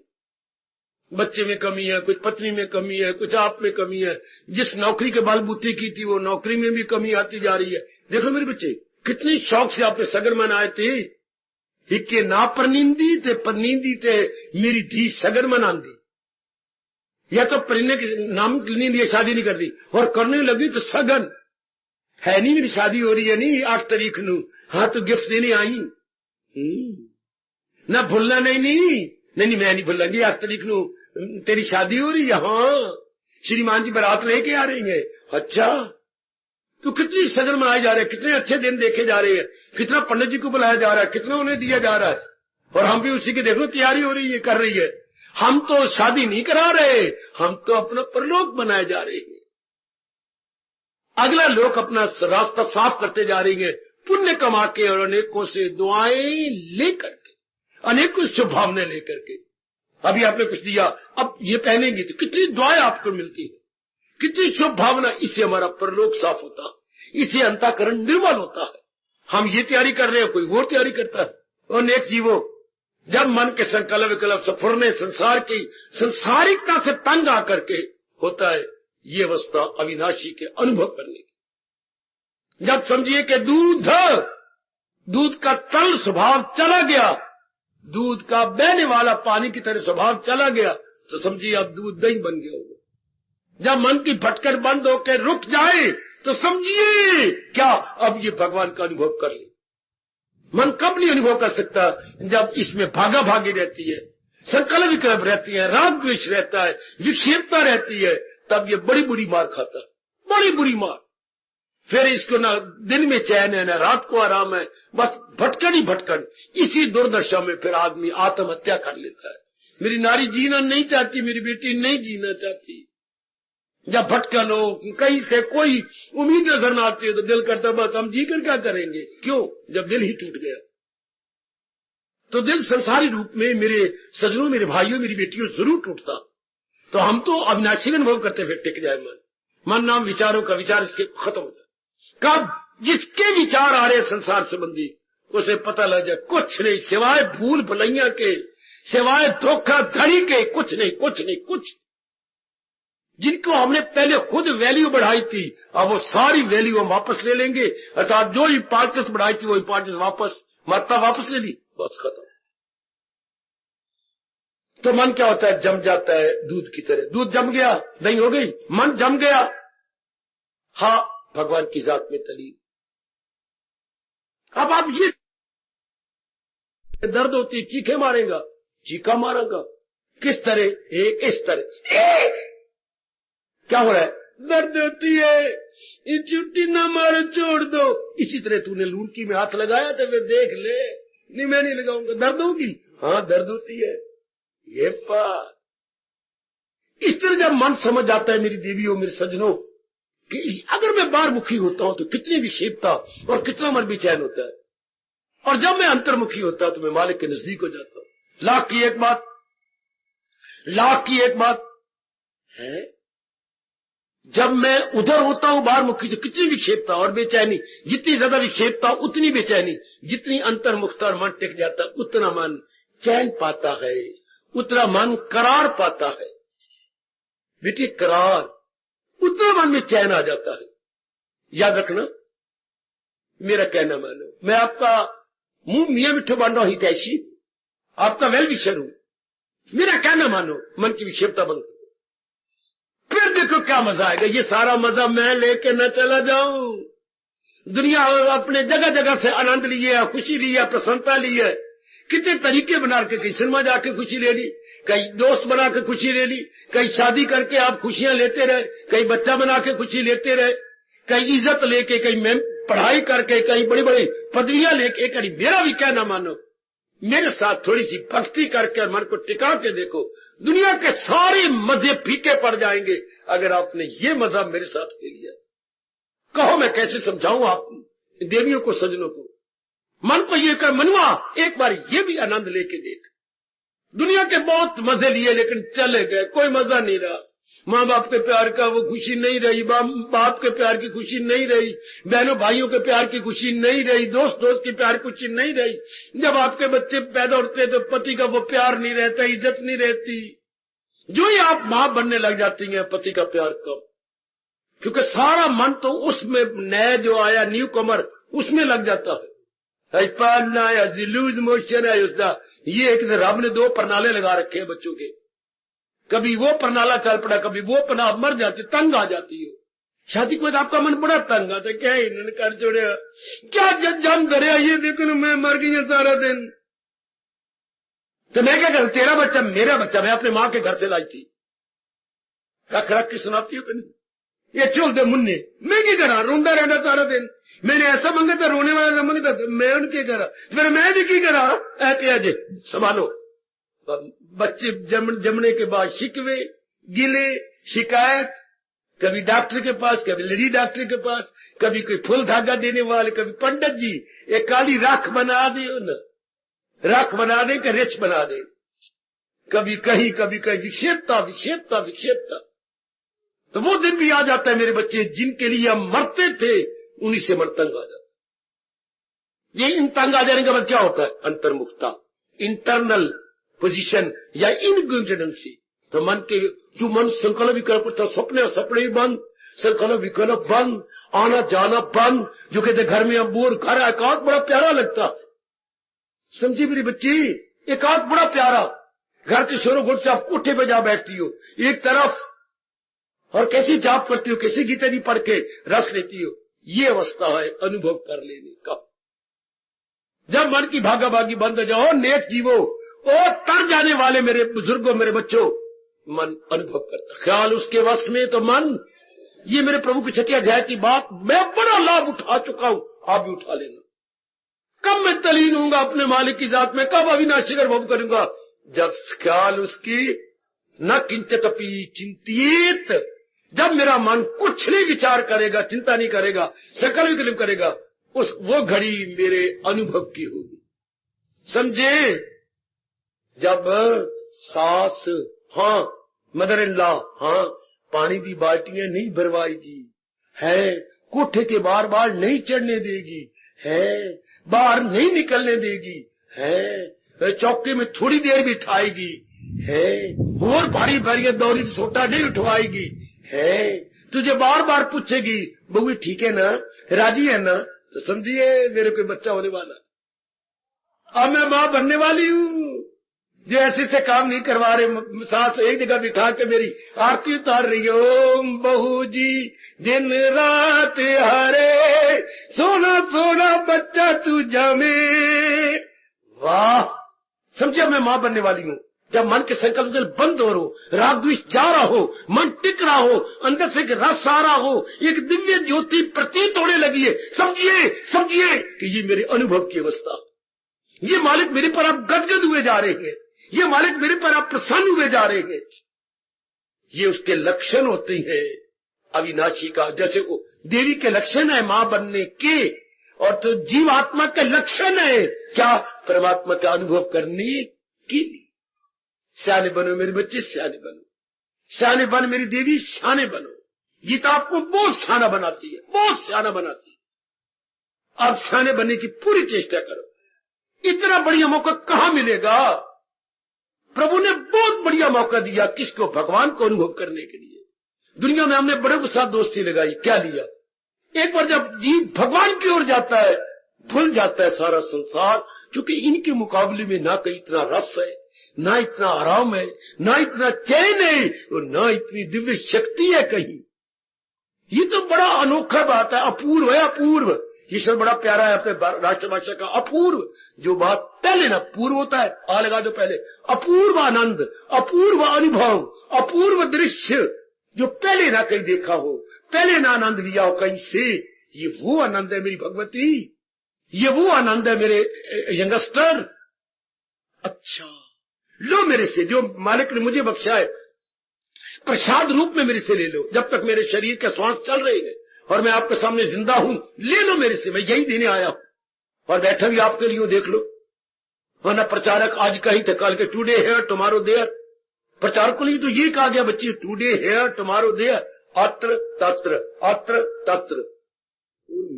बच्चे में कमी है, कुछ पत्नी में कमी है, कुछ आप में कमी है। जिस नौकरी के बलबूते की थी वो नौकरी में भी कमी आती जा रही है। देखो मेरे बच्चे, कितनी शौक से आपने सगर मनाए थे। हिक्के ना परनिंदी थे, परनिंदी थे मेरी धी सगर मनांदी। या तो परिने के नाम के लिए शादी नहीं कर दी और करने लगी तो सगन है नहीं, मेरी शादी हो रही है नहीं 8 तारीख नू, हाँ तो गिफ्ट देने आई। ना भूलना नहीं, मैं नहीं भूलांगी, 8 तारीख नू तेरी शादी हो रही है। हाँ, श्रीमान जी बारात लेके आ रही है। अच्छा, तो कितनी सगन मनाए जा रहे हैं, कितने अच्छे दिन देखे जा रहे हैं, कितना पंडित जी को बुलाया जा रहा है, कितना उन्हें दिया जा रहा है, और हम भी उसी की देख लो तैयारी हो रही है, कर रही है। हम तो शादी नहीं करा रहे, हम तो अपना परलोक बनाए जा रहे हैं। अगला लोग अपना रास्ता साफ करते जा रही है, पुण्य कमा के और अनेकों से दुआएं लेकर के, अनेकों शुभभावनाएं लेकर के। अभी आपने कुछ दिया, अब ये पहनेंगी तो कितनी दुआएं आपको मिलती है, कितनी शुभ भावना। इससे हमारा परलोक साफ होता है, इससे अंतःकरण निर्मल होता है। हम ये तैयारी कर रहे हैं, कोई और तैयारी करता है। और नेक जीवो, जब मन के संकल्प विकल्प सफरने संसार की संसारिकता से तंग आकर के होता है, ये अवस्था अविनाशी के अनुभव करने की। जब समझिए कि दूध का तल स्वभाव चला गया, दूध का बहने वाला पानी की तरह स्वभाव चला गया, तो समझिए अब दूध दही बन गया होगा। जब मन की भटकर बंद होकर रुक जाए तो समझिए क्या अब ये भगवान का अनुभव कर ले। मन कब नहीं अनुभव कर सकता? जब इसमें भागा भागी रहती है, संकल्प विकल्प रहती है, राग द्वेष रहता है, विक्षेपता रहती है, तब ये बड़ी बुरी मार खाता है, बड़ी बुरी मार। फिर इसको ना दिन में चैन है, ना रात को आराम है, बस भटकन ही भटकन। इसी दुर्दशा में फिर आदमी आत्महत्या कर लेता है। मेरी नारी जीना नहीं चाहती, मेरी बेटी नहीं जीना चाहती। जब भटकन हो, कहीं से कोई उम्मीद नजर न आती है तो दिल करता बस हम जी कर क्या करेंगे। क्यों? जब दिल ही टूट गया तो दिल संसारी रूप में मेरे सजनों, मेरे भाइयों, मेरी बेटियों जरूर टूटता। तो हम तो अविनाशी अनुभव करते फिर टिक जाए मन। मन नाम विचारों का विचार इसके खत्म हो जाए। कब जिसके विचार आ रहे संसार संबंधी उसे पता लग जाए कुछ नहीं सिवाय भूल भुलैया के, सिवाय धोखाधड़ी के, कुछ नहीं, कुछ नहीं, कुछ। जिनको हमने पहले खुद वैल्यू बढ़ाई थी, अब वो सारी वैल्यू हम वापस ले लेंगे। अर्थात जो इंपॉर्टेंस बढ़ाई थी वो इंपॉर्टेंस वापस, महत्ता वापस ले ली, बस खत्म। तो मन क्या होता है? जम जाता है दूध की तरह। दूध जम गया, दही हो गई, मन जम गया, हाँ भगवान की जात में तली। अब आप ये दर्द होती, चीखे मारेगा, चीखा मारेगा, किस तरह? एक इस तरह। एक क्या हो रहा है? दर्द होती है, ये छुट्टी ना मारो, छोड़ दो। इसी तरह तूने लूनकी में हाथ लगाया तो फिर देख ले। नहीं मैं नहीं लगाऊंगा। दर्द होगी? हाँ दर्द होती है। ये बात इस तरह जब मन समझ जाता है मेरी देवियों, मेरे सज्जनों, कि अगर मैं बाहर मुखी होता हूं तो कितनी विक्षेपता और कितना मन बेचैन होता है, और जब मैं अंतर्मुखी होता तो मैं मालिक के नजदीक हो जाता हूं। लाख की एक बात है, जब मैं उधर होता हूं बाहर मुखी तो कितनी विक्षेपता और बेचैनी, जितनी ज्यादा विक्षेपता उतनी बेचैनी, जितनी अंतर्मुखता और मन टिक जाता उतना मन चैन पाता है, उतना मन करार पाता है। बेटे करार, उतना मन में चैन आ जाता है। याद रखना, मेरा कहना मानो, मैं आपका मुंह मियां मिठो बन रहा हूं, हितैषी, आपका वेल विशर हूं। मेरा कहना मानो, मन की विक्षेपता बंद करो, फिर देखो क्या मजा आएगा। ये सारा मजा मैं लेके न चला जाऊं। दुनिया अपने जगह जगह से आनंद लिए, खुशी ली है, प्रसन्नता ली है, कितने तरीके बना के, कहीं सिनेमा जाके खुशी ले ली, कहीं दोस्त बना के खुशी ले ली, कहीं शादी करके आप खुशियां लेते रहे, कहीं बच्चा बना के खुशी लेते रहे, कहीं इज्जत लेके, कहीं पढ़ाई करके, कहीं बड़ी बड़ी पदवियां लेके। कहीं मेरा भी कहना मानो, मेरे साथ थोड़ी सी भक्ति करके मन को टिका के देखो, दुनिया के सारे मजे फीके पड़ जाएंगे अगर आपने ये मजा मेरे साथ ले लिया। कहो मैं कैसे समझाऊं आप देवियों को, सज्जनों को। मन को ये कर, मनुआ एक बार ये भी आनंद लेके देख। दुनिया के बहुत मजे लिए लेकिन चले गए, कोई मजा नहीं रहा। माँ बाप के प्यार का वो खुशी नहीं रही, बाप के प्यार की खुशी नहीं रही, बहनों भाइयों के प्यार की खुशी नहीं रही, दोस्त की प्यार की खुशी नहीं रही। जब आपके बच्चे पैदा होते तो पति का वो प्यार नहीं रहता, इज्जत नहीं रहती। जो ही आप मां बनने लग जाती हैं, पति का प्यार कम, क्योंकि सारा मन तो उसमें नया जो आया न्यू कमर उसमें लग जाता है। पालना या लूज मोशन है उसका। ये एक रब ने दो प्रणाले लगा रखे हैं बच्चों के, कभी वो प्रणाला चल पड़ा, कभी वो प्रणाल, मर जाती, तंग आ जाती हो। शादी के बाद आपका मन बड़ा तंग आता, क्या इन्होंने कर छोड़े, क्या जम धरे, ये देखो ना मैं मर गई सारा दिन। तो मैं क्या करूं? तेरा बच्चा मेरा बच्चा, मैं अपने मां के घर से लाई थी, रख रख के सुनाती हूँ कि नहीं? ये चूल दे मुन्ने, मैं क्या करा, रोंदा रहना सारा दिन। मैंने ऐसा मांगा था, रोने वाला मांगा था, मैं उनके करा, फिर मैं भी की करा। ऐसे संभालो। बच्चे जमने के बाद शिकवे, गिले, शिकायत, कभी डॉक्टर के पास, कभी लेडी डॉक्टर के पास, कभी कोई फुल धागा देने वाले, कभी पंडित जी एक काली राख बना दे न, राख बना दे कि रिच बना दे, कभी कहीं विक्षेपता विक्षेपता विक्षेपता। तो वो दिन भी आ जाता है मेरे बच्चे जिनके लिए हम मरते थे, उन्हीं से मन तंग आ जाता। ये इन तंग आ जाने का मतलब क्या होता है? अंतर्मुखता, इंटरनल पोजीशन या इनकॉन्फिडेंसी। तो मन के जो मन संकल्प भी कर पड़ता, सपने भी बंद, संकल्प विकल्प बंद, आना जाना बंद। जो कहते घर में हम बोर, घर एकांत बड़ा प्यारा लगता है। समझी मेरी बच्ची, एकांत बड़ा प्यारा। घर के शोरों गुट से आप कोठे पे जा बैठती हो एक तरफ, और कैसी जाप करती हो, कैसी गीता जी पढ़ के रस लेती हो। ये अवस्था है अनुभव कर लेने का। जब मन की भागा भागी बंद हो जाओ, नेक जीवो, ओ तर जाने वाले मेरे बुजुर्गों, मेरे बच्चों, मन अनुभव करता, ख्याल उसके वश में तो मन। ये मेरे प्रभु की छठी अध्याय की बात मैं बड़ा लाभ उठा चुका हूं, आप भी उठा लेना। कब मैं तलीन हूंगा अपने मालिक की जात में, कब अविनाशी अनुभव करूंगा? जब ख्याल उसकी न किंचितपि चिंतित, जब मेरा मन कुछ नहीं विचार करेगा, चिंता नहीं करेगा, सकल विकल्प करेगा, उस वो घड़ी मेरे अनुभव की होगी। समझे? जब सास, हाँ, मदर इन लॉ, हाँ, पानी दी बाल्टियां नहीं भरवाएगी, है कोठे के बार बार नहीं चढ़ने देगी, है बाहर नहीं निकलने देगी, है चौके में थोड़ी देर बिठाएगी, है और भारी भारी दौरी सोटा नहीं उठवाएगी, है तुझे बार बार पूछेगी बहू ठीक है ना, राजी है ना, तो समझिए मेरे कोई बच्चा होने वाला। अब मैं मां बनने वाली हूं। जो ऐसे से काम नहीं करवा रहे, सास एक जगह बिठा के मेरी आरती उतार रही है, ओम बहू जी दिन रात हरे सोना सोना बच्चा तू जमे। वाह, समझिए मैं मां बनने वाली हूं। जब मन के संकल्प बंद हो, राग द्वेष जा रहा हो, मन टिक रहा हो, अंदर से एक रस आ रहा हो, एक दिव्य ज्योति प्रतीत होने लगी है, समझिए कि ये मेरे अनुभव की अवस्था, ये मालिक मेरे पर आप गदगद हुए जा रहे हैं, ये मालिक मेरे पर आप प्रसन्न हुए जा रहे हैं। ये उसके लक्षण होते हैं अविनाशी का। जैसे वो देवी के लक्षण है मां बनने के, और तो जीवात्मा के लक्षण है क्या, परमात्मा का अनुभव करने के लिए। सियाने बनो मेरे बच्चे, सियाने बनो, सियाने बन मेरी देवी, सियाने बनो। ये तो आपको बहुत सियाना बनाती है, बहुत सियाना बनाती है। आप सियाने बनने की पूरी चेष्टा करो। इतना बढ़िया मौका कहां मिलेगा। प्रभु ने बहुत बढ़िया मौका दिया किसको, भगवान को अनुभव करने के लिए। दुनिया में हमने बड़े के साथ दोस्ती लगाई, क्या लिया। एक बार जब जीव भगवान की ओर जाता है, भूल जाता है सारा संसार, क्योंकि इनके मुकाबले में ना कहीं इतना रस है, ना इतना आराम है, ना इतना चैन है, और ना इतनी दिव्य शक्ति है कहीं। ये तो बड़ा अनोखा बात है, अपूर्व है, अपूर्व। ईश्वर बड़ा प्यारा है अपने राष्ट्रभाषा का, अपूर्व। जो बात पहले ना पूर्व होता है, आ लगा दो पहले, अपूर्व आनंद, अपूर्व अनुभव, अपूर्व दृश्य, जो पहले ना कहीं देखा हो, पहले ना आनंद लिया हो कहीं से। ये वो आनंद है मेरी भगवती, ये वो आनंद है मेरे यंगस्टर। अच्छा लो मेरे से, जो मालिक ने मुझे बख्शा है, प्रसाद रूप में मेरे से ले लो। जब तक मेरे शरीर के श्वास चल रहे हैं और मैं आपके सामने जिंदा हूं, ले लो मेरे से, मैं यही देने आया हूं। और बैठा भी आपके लिए, देख लो। वरना प्रचारक आज कहीं थे, कल के टुडे हेयर टुमारो देयर। प्रचारकों ने तो ये कहा गया बच्ची, टुडे हेयर टुमारो देयर, अत्र तत्र, अत्र तत्र।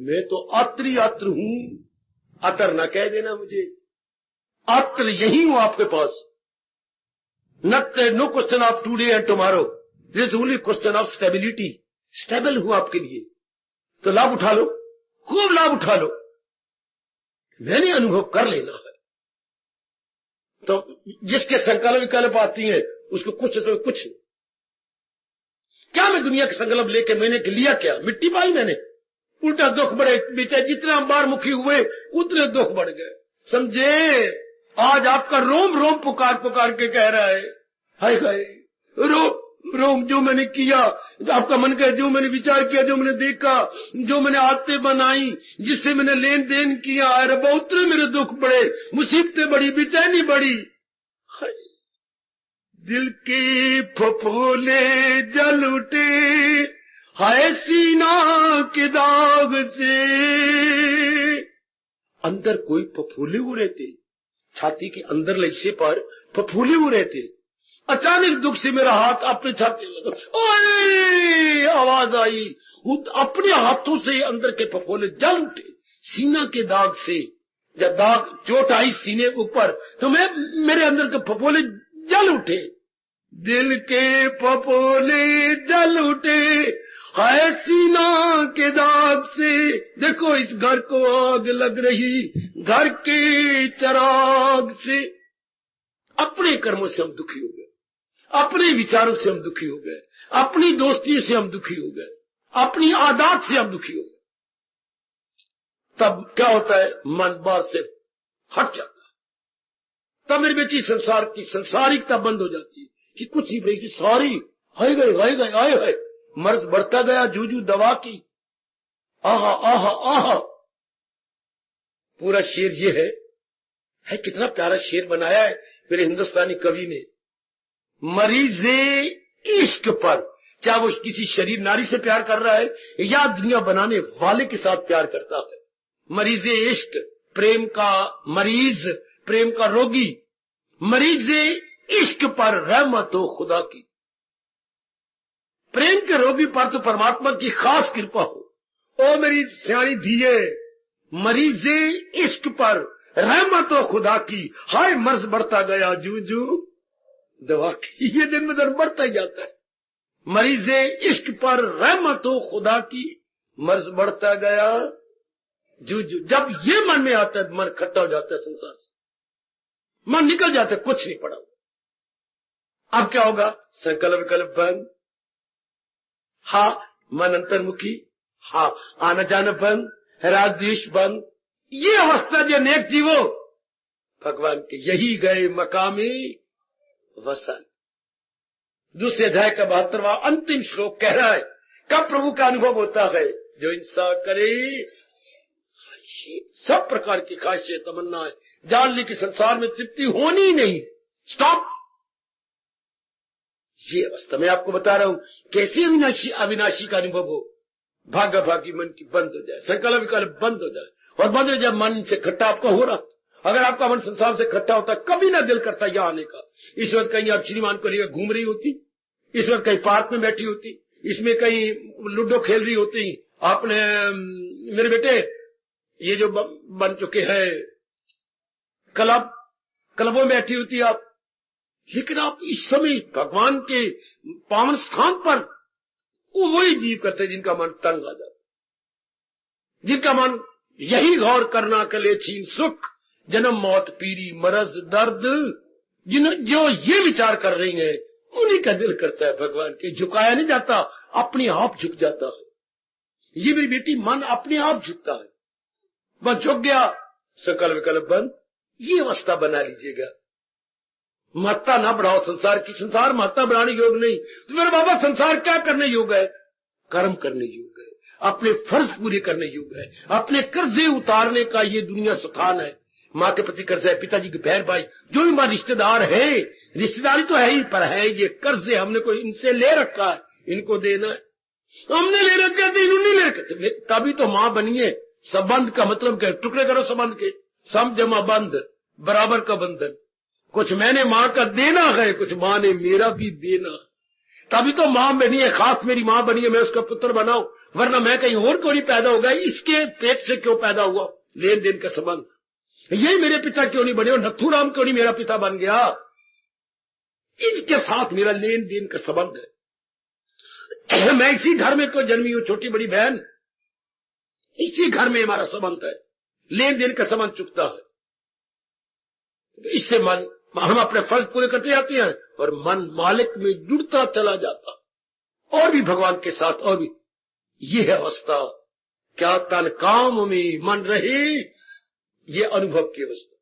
मैं तो अत्र अत्र हूं, अतर न कह देना मुझे, अत्र यही हूं आपके पास। No question of today and tomorrow, this is only question of stability. Stable हूं आपके लिए, तो लाभ उठा लो, खूब लाभ उठा लो। मैंने अनुभव कर लेना है। तो जिसके संकल्प विकल्प आती है उसको कुछ क्या, मैं दुनिया के संकल्प लेके मैंने लिया क्या, मिट्टी पाई मैंने, उल्टा दुख बढ़े। बेटे जितना बार मुखी हुए उतने दुख बढ़ गए, समझे। आज आपका रोम रोम पुकार पुकार के कह रहा है, हाय हाय रोम रोम, जो मैंने किया, आपका मन कहे, जो मैंने विचार किया, जो मैंने देखा, जो मैंने आदतें बनाई, जिससे मैंने लेन देन किया, अरे बहुत मेरे दुख बढ़े, मुसीबतें बढ़ी, बेचैनी बढ़ी। दिल के फफोले जल उठे, हाय सीना के दाग से। अंदर कोई फफूले हुए रहते, छाती के अंदर लहसे पर फफूले हुए रहते। अचानक दुख से मेरा हाथ अपने छाती में, ओए आवाज आई, अपने हाथों से अंदर के फफोले जल उठे, सीना के दाग से। जब दाग चोट आई सीने के ऊपर, तो मेरे अंदर के फफोले जल उठे। दिल के फफोले जल उठे, हाय सीना के दाग से। देखो इस घर को आग लग रही, घर के चिराग से। अपने कर्मों से हम दुखी हो गए, अपने विचारों से हम दुखी हो गए, अपनी दोस्ती से हम दुखी हो गए, अपनी आदत से हम दुखी हो गए। तब क्या होता है, मन बात से हट जाता है। तब मेरी बेटी संसार की संसारिकता बंद हो जाती है कि कुछ ही बेटी सारी हाय गए आए मर्ज बढ़ता गया जूझू दवा की। आहा आहा आहा, पूरा शेर ये है कितना प्यारा शेर बनाया है मेरे हिंदुस्तानी कवि ने। मरीजे इश्क पर, चाहे वो किसी शरीर नारी से प्यार कर रहा है या दुनिया बनाने वाले के साथ प्यार करता है, मरीजे इश्क, प्रेम का मरीज, प्रेम का रोगी, मरीजे इश्क पर रहमत हो खुदा की। प्रेम के रोगी पर तो परमात्मा की खास कृपा हो। ओ मेरी सियाणी धीए, मरीजे इश्क पर रहमत हो खुदा की, हाय मर्ज बढ़ता गया जू जू दवा की। ये दिन में दिन बढ़ता ही जाता है। मरीजे इश्क पर रहमत हो खुदा की, मर्ज बढ़ता गया जू जू। जब ये मन में आता है, मन खट्टा हो जाता है संसार से, मन निकल जाता है, कुछ नहीं पड़ा। अब क्या होगा? संकल्प विकल्प बंद, हाँ मन अंतर्मुखी, हाँ आना जाना बंद, राग द्वेष बंद। ये अवस्था जो नेक जीवो भगवान के यही गए मकामी वसन। दूसरे अध्याय का 72वां अंतिम श्लोक कह रहा है, कब प्रभु का अनुभव होता है? जो इंसान करे सब प्रकार की ख्वाहिशें तमन्नाएं जान ली कि संसार में तृप्ति होनी ही नहीं। स्टॉप। ये अवस्था मैं आपको बता रहा हूं कैसे अविनाशी का अनुभव हो। भागा भागी मन की बंद हो जाए, संकल्प विकल्प बंद हो जाए, और बंद हो जाए मन से खट्टा आपका हो रहा। अगर आपका मन संसार से खट्टा होता, कभी ना दिल करता यहां आने का। इस वक्त कहीं आप श्रीमान को लेकर घूम रही होती, इस वक्त कहीं पार्क में बैठी होती, इसमें कहीं लूडो खेल रही होती। आपने मेरे बेटे ये जो बन चुके हैं क्लबों में बैठी होती आप, लेकिन आप इस समय भगवान के पावन स्थान पर वो वही जीव करते जिनका मन तंग आ जाता, जिनका मन यही गौर करना कले छीन सुख, जन्म मौत पीरी मरज दर्द, जो ये विचार कर रही हैं उन्हीं का दिल करता है भगवान के। झुकाया नहीं जाता, अपने आप झुक जाता है। ये मेरी बेटी मन अपने आप झुकता है, बस झुक गया, संकल्प विकल्प बंद। ये अवस्था बना लीजिएगा। महत्ता ना बढ़ाओ संसार की, संसार महत्ता बढ़ाने योग नहीं। तो मेरे बाबा संसार क्या करने योग है? कर्म करने योग है, अपने फर्ज पूरे करने योग है, अपने कर्जे उतारने का ये दुनिया स्थान है। माँ के प्रति कर्ज है, पिताजी के बहन भाई जो भी माँ रिश्तेदार है, रिश्तेदारी तो है ही, पर है ये कर्ज है, हमने कोई इनसे ले रखा है, इनको देना है। हमने ले रखा है, इन्होंने ले रखा है, तभी तो माँ बनिए। संबंध का मतलब क्या? टुकड़े करो संबंध के, सम जमा बंध बराबर का बंधन। कुछ मैंने माँ का देना है, कुछ माँ ने मेरा भी देना, तभी तो माँ बनी है, खास मेरी माँ बनी है, मैं उसका पुत्र बनाऊं, वरना मैं कहीं और को नहीं पैदा होगा। इसके पेट से क्यों पैदा हुआ? लेन देन का संबंध। यही मेरे पिता क्यों नहीं बने, और नथुराम क्यों नहीं मेरा पिता बन गया? इसके साथ मेरा लेन देन का संबंध है। मैं इसी घर में को जन्मी हूं, छोटी बड़ी बहन, इसी घर में हमारा संबंध है, लेन देन का संबंध चुकता है। इससे मन, हम अपने फर्ज पूरे करते जाते हैं और मन मालिक में जुड़ता चला जाता, और भी भगवान के साथ, और भी। यह अवस्था क्या तन काम में मन रहे, ये अनुभव की अवस्था।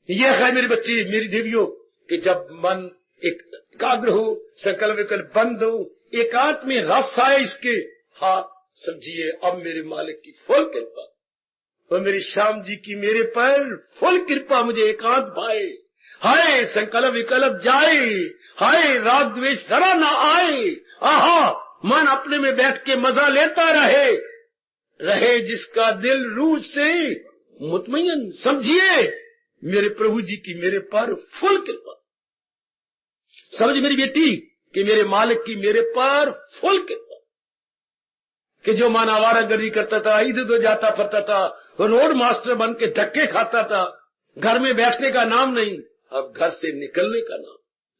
यह है मेरे बच्चे, मेरी देवियों, कि जब मन एकाग्र हो, संकल्प विकल्प बंद हो, एकांत में रस आए इसके, हाँ समझिए अब मेरे मालिक की फुल कृपा, और मेरी श्याम जी की मेरे पर फुल कृपा, मुझे एकांत भाए। हाय संकल्प विकल्प जाए, हाय राग द्वेष जरा ना आए, आहा मन अपने में बैठ के मजा लेता रहे जिसका दिल रूह से मुतमईन। समझिए मेरे प्रभु जी की मेरे पर फुल कृपा। समझ मेरी बेटी कि मेरे मालिक की मेरे पर फुल कृपा, कि जो मन आवारागर्दी करता था, इधर उधर जाता फिरता था, रोड मास्टर बन के धक्के खाता था, घर में बैठने का नाम नहीं, अब घर से निकलने का नाम।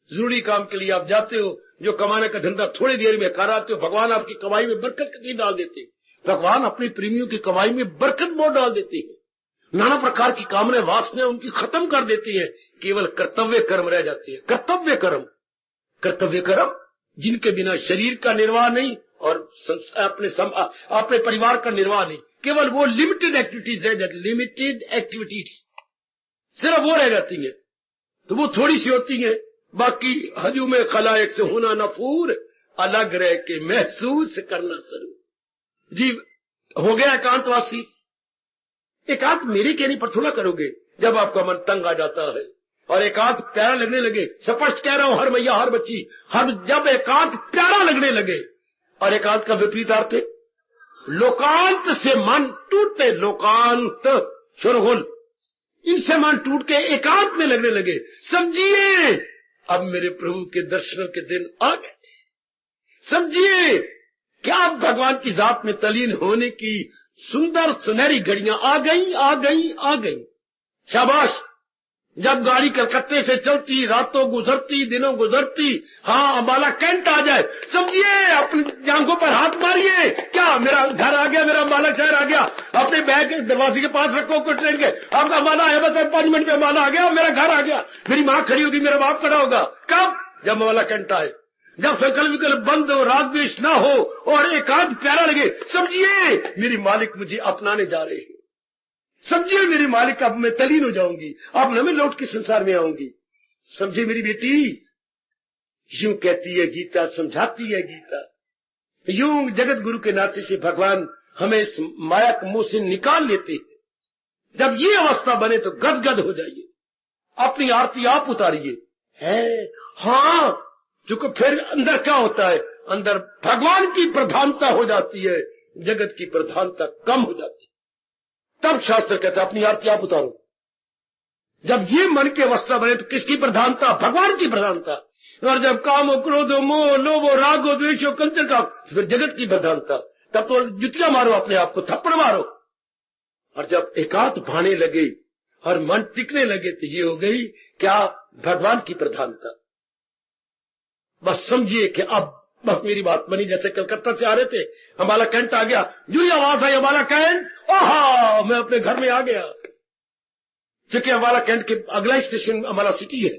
जरूरी काम के लिए आप जाते हो, जो कमाने का धंधा थोड़ी देर में कर आते हो, भगवान आपकी कमाई में बरकत नहीं डाल देते। भगवान अपने प्रेमियों की कमाई में बरकत बहुत डाल देते हैं, नाना प्रकार की कामनाएं वासनाएं उनकी खत्म कर देती हैं, केवल कर्तव्य कर्म रह जाती है। कर्तव्य कर्म जिनके बिना शरीर का निर्वाह नहीं और अपने परिवार का निर्वाह नहीं, केवल वो लिमिटेड एक्टिविटीज रह जाती, लिमिटेड एक्टिविटीज सिर्फ वो रह जाती है। तो वो थोड़ी सी होती है, बाकी हजू में खलायक से होना नफूर, अलग रह के महसूस करना शुरू। जी हो गया एकांतवासी। एकांत मेरे कहने पर थोड़ा करोगे, जब आपका मन तंग आ जाता है और एकांत प्यारा लगने लगे। स्पष्ट कह रहा हूं, हर मैया हर बच्ची, हर जब एकांत प्यारा लगने लगे, और एकांत का विपरीत अर्थ है लोकांत से मन टूटते, लोकांत शोरगुल, इनसे मन टूट के एकांत में लगने लगे। समझिए अब मेरे प्रभु के दर्शनों के दिन आ गए। समझिए क्या आप भगवान की जात में तलीन होने की सुंदर सुनहरी घड़ियां आ गई। शाबाश। जब गाड़ी कलकत्ते से चलती, रातों गुजरती, दिनों गुजरती, हाँ अम्बाला कैंट आ जाए, समझिए अपनी आंखों पर हाथ मारिए, क्या मेरा घर आ गया, मेरा अम्बाला शहर आ गया। अपने बैग दरवाजे के पास रखो को ट्रेन के, आपका अम्बाला है, बस 5 मिनट में अम्बाला आ गया, मेरा घर आ गया, मेरी माँ खड़ी होगी, मेरा बाप खड़ा होगा। कब? जब अम्बाला कैंट आए, जब संकल्प विकल्प बंद हो, राग द्वेष ना हो और एकांत प्यारा लगे, समझिए मेरी मालिक मुझे अपनाने जा रहे हैं। समझिए मेरे मालिक अब मैं तलीन हो जाऊंगी, अब न मैं लौट के संसार में आऊंगी। समझिए मेरी बेटी, यूं कहती है गीता, समझाती है गीता, यूं जगत गुरु के नाते से भगवान हमें इस माया के मुंह से निकाल लेते हैं। जब ये अवस्था बने तो गदगद हो जाइए, अपनी आरती आप उतारिए। है हाँ, क्योंकि फिर अंदर क्या होता है, अंदर भगवान की प्रधानता हो जाती है, जगत की प्रधानता कम हो जाती है। तब शास्त्र कहता है अपनी आरती आप उतारो। जब ये मन की अवस्था बने तो किसकी प्रधानता? भगवान की प्रधानता। और जब कामो क्रोधो मोह लोभो रागो द्वेषो कंचन काम, तो फिर जगत की प्रधानता। तब तो जुतियां मारो, अपने आप को थप्पड़ मारो। और जब एकांत भाने लगे और मन टिकने लगे तो ये हो गई क्या? भगवान की प्रधानता। बस समझिए कि अब बस मेरी बात बनी। जैसे कलकत्ता से आ रहे थे, अम्बाला कैंट आ गया, जो आवाज आई अम्बाला कैंट, ओहा मैं अपने घर में आ गया। क्योंकि अम्बाला कैंट के अगला स्टेशन अम्बाला सिटी है,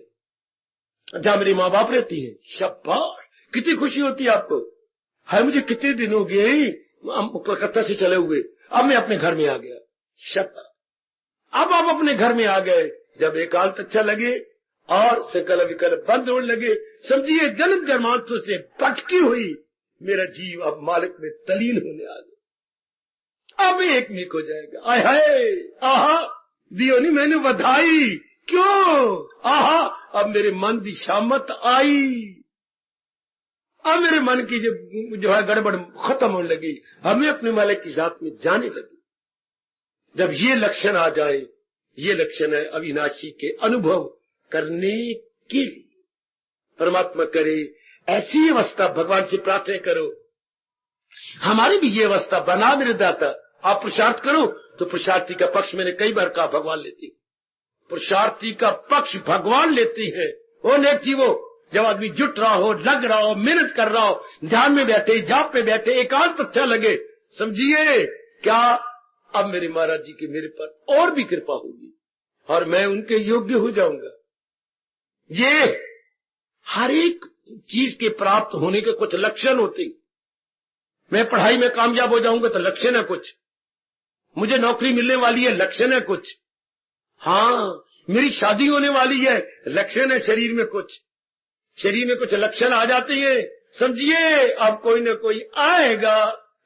जहां मेरी माँ बाप रहती है। शाबाश, कितनी खुशी होती है आपको। है मुझे कितने दिन हो गए कलकत्ता से चले हुए, अब मैं अपने घर में आ गया। शाबाश, अब आप अपने घर में आ गए। जब एकांत अच्छा लगे और सकल विकल्प बंद होने लगे, समझिए जन्म जन्मांतरों से भटकी हुई मेरा जीव अब मालिक में तलीन होने आ गया। अब एक मिक हो जाएगा। आय हाय, आहा दियो नहीं मैंने बधाई, क्यों? आहा अब मेरे मन की शामत आई, अब मेरे मन की जो है गड़बड़ खत्म होने लगी, अब मैं अपने मालिक की जात में जाने लगी। जब ये लक्षण आ जाए, ये लक्षण है अविनाशी के अनुभव करने के लिए। परमात्मा करे ऐसी अवस्था भगवान से प्रार्थना करो, हमारी भी ये अवस्था बना मेरे दाता। आप पुरुषार्थ करो तो पुरुषार्थी का पक्ष मैंने कई बार कहा भगवान लेती, पुरुषार्थी का पक्ष भगवान लेती है। वो नेक जीवो, जब आदमी जुट रहा हो, लग रहा हो, मेहनत कर रहा हो, ध्यान में बैठे, जाप पे बैठे, एकांत अच्छा लगे, समझिए क्या अब मेरे महाराज जी की मेरे पर और भी कृपा होगी और मैं उनके योग्य हो जाऊंगा। ये हर एक चीज के प्राप्त होने के कुछ लक्षण होते। मैं पढ़ाई में कामयाब हो जाऊंगा तो लक्षण है कुछ, मुझे नौकरी मिलने वाली है लक्षण है कुछ, हाँ मेरी शादी होने वाली है लक्षण है, शरीर में कुछ लक्षण आ जाते हैं। समझिए अब कोई ना कोई आएगा,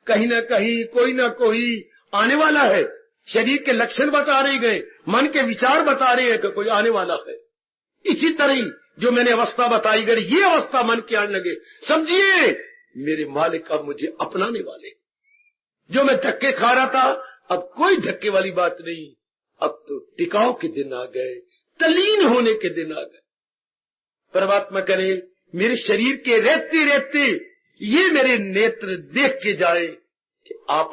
कहीं ना कहीं कोई ना कोई आने वाला है। शरीर के लक्षण बता रहे गए, मन के विचार बता रहे हैं कि कोई आने वाला है। इसी तरह जो मैंने अवस्था बताई गई, ये अवस्था मन के आने लगे, समझिए मेरे मालिक अब मुझे अपनाने वाले। जो मैं धक्के खा रहा था अब कोई धक्के वाली बात नहीं, अब तो टिकाव के दिन आ गए, तलीन होने के दिन आ गए। परमात्मा करे मेरे शरीर के रहते रहते ये मेरे नेत्र देख के जाए कि आप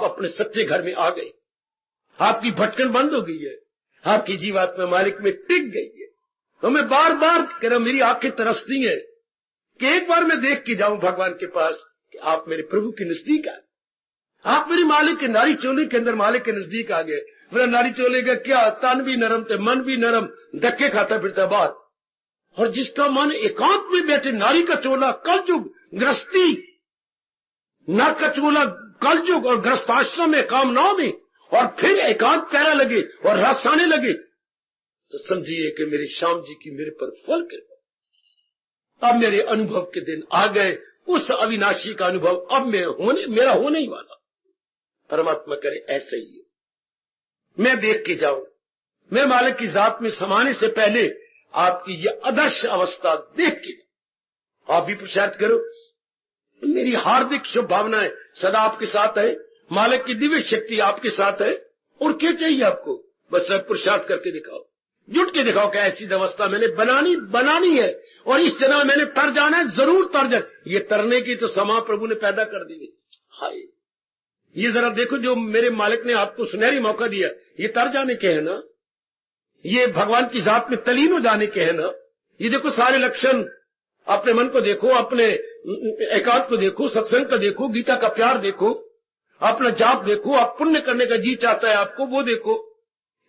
अपने सच्चे घर में आ गए, आपकी भटकन बंद हो गई है, आपकी जीवात्मा मालिक में टिक गई है। तो मैं बार बार कह रहा हूं, मेरी आंखें तरसती हैं कि एक बार मैं देख के जाऊं भगवान के पास कि आप मेरे प्रभु के नजदीक आए, आप मेरे मालिक के नारी चोले के अंदर मालिक के नजदीक आ गए। मेरा नारी चोले का क्या, तन भी नरम थे, मन भी नरम, धक्के खाता फिरता बाहर। और जिसका मन एकांत में बैठे, नारी का चोला कलयुग गृहस्थी, न का चोला कलयुग और गृहस्थाश्रम में कामनाओं में, और फिर एकांत प्यारा लगे और रस आने लगे, तो समझिए कि मेरे श्याम जी की मेरे पर फल कृपा। अब मेरे अनुभव के दिन आ गए, उस अविनाशी का अनुभव अब मेरा होने ही वाला। परमात्मा करे ऐसे ही है, मैं देख के जाऊं, मैं मालिक की जात में समाने से पहले आपकी ये आदर्श अवस्था देख के आप भी पुरुषार्थ करो। मेरी हार्दिक शुभकामनाएं सदा आपके साथ है, मालिक की दिव्य शक्ति आपके साथ है। और क्या चाहिए आपको? बस सब पुरुषार्थ करके दिखाओ। जुट के दिखाओ कि ऐसी व्यवस्था मैंने बनानी है और इस जन्म मैंने तर जाना है, जरूर तर जाए। ये तरने की तो समा प्रभु ने पैदा कर दी है। हाय, ये जरा देखो, जो मेरे मालिक ने आपको सुनहरी मौका दिया, ये तर जाने के है ना, ये भगवान की जात में तलीन हो जाने के है ना। ये देखो सारे लक्षण, अपने मन को देखो, अपने एकांत को देखो, सत्संग को देखो, गीता का प्यार देखो, अपना जाप देखो, आप पुण्य करने का जी चाहता है आपको, वो देखो।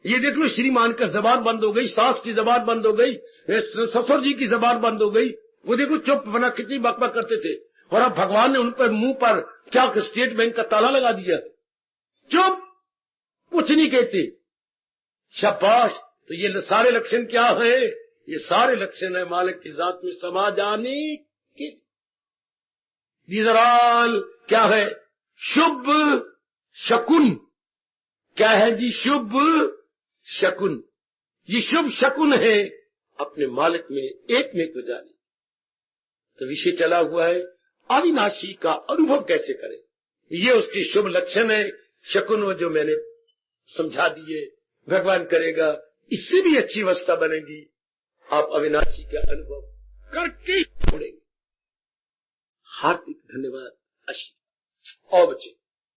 ये देख लो, श्रीमान का जबान बंद हो गई, सास की जबान बंद हो गई, ससुर जी की जबान बंद हो गई। वो देखो चुप बना कितनी बकबक करते थे, और अब भगवान ने उन पर मुंह पर क्या स्टेट बैंक का ताला लगा दिया, चुप, कुछ नहीं कहते। शाबाश। तो ये सारे लक्षण क्या है? ये सारे लक्षण है मालिक की जात में समा जाने के। दीज आर ऑल क्या है? शुभ शकुन। क्या है जी? शुभ शकुन। ये शुभ शकुन है अपने मालिक में एक में को जाने। तो विषय चला हुआ है अविनाशी का अनुभव कैसे करें, ये उसकी शुभ लक्षण है। शकुन वो जो मैंने समझा दिए, भगवान करेगा, इससे भी अच्छी अवस्था बनेगी। आप अविनाशी का अनुभव करके छोड़ेंगे। हार्दिक धन्यवाद। और बच्चे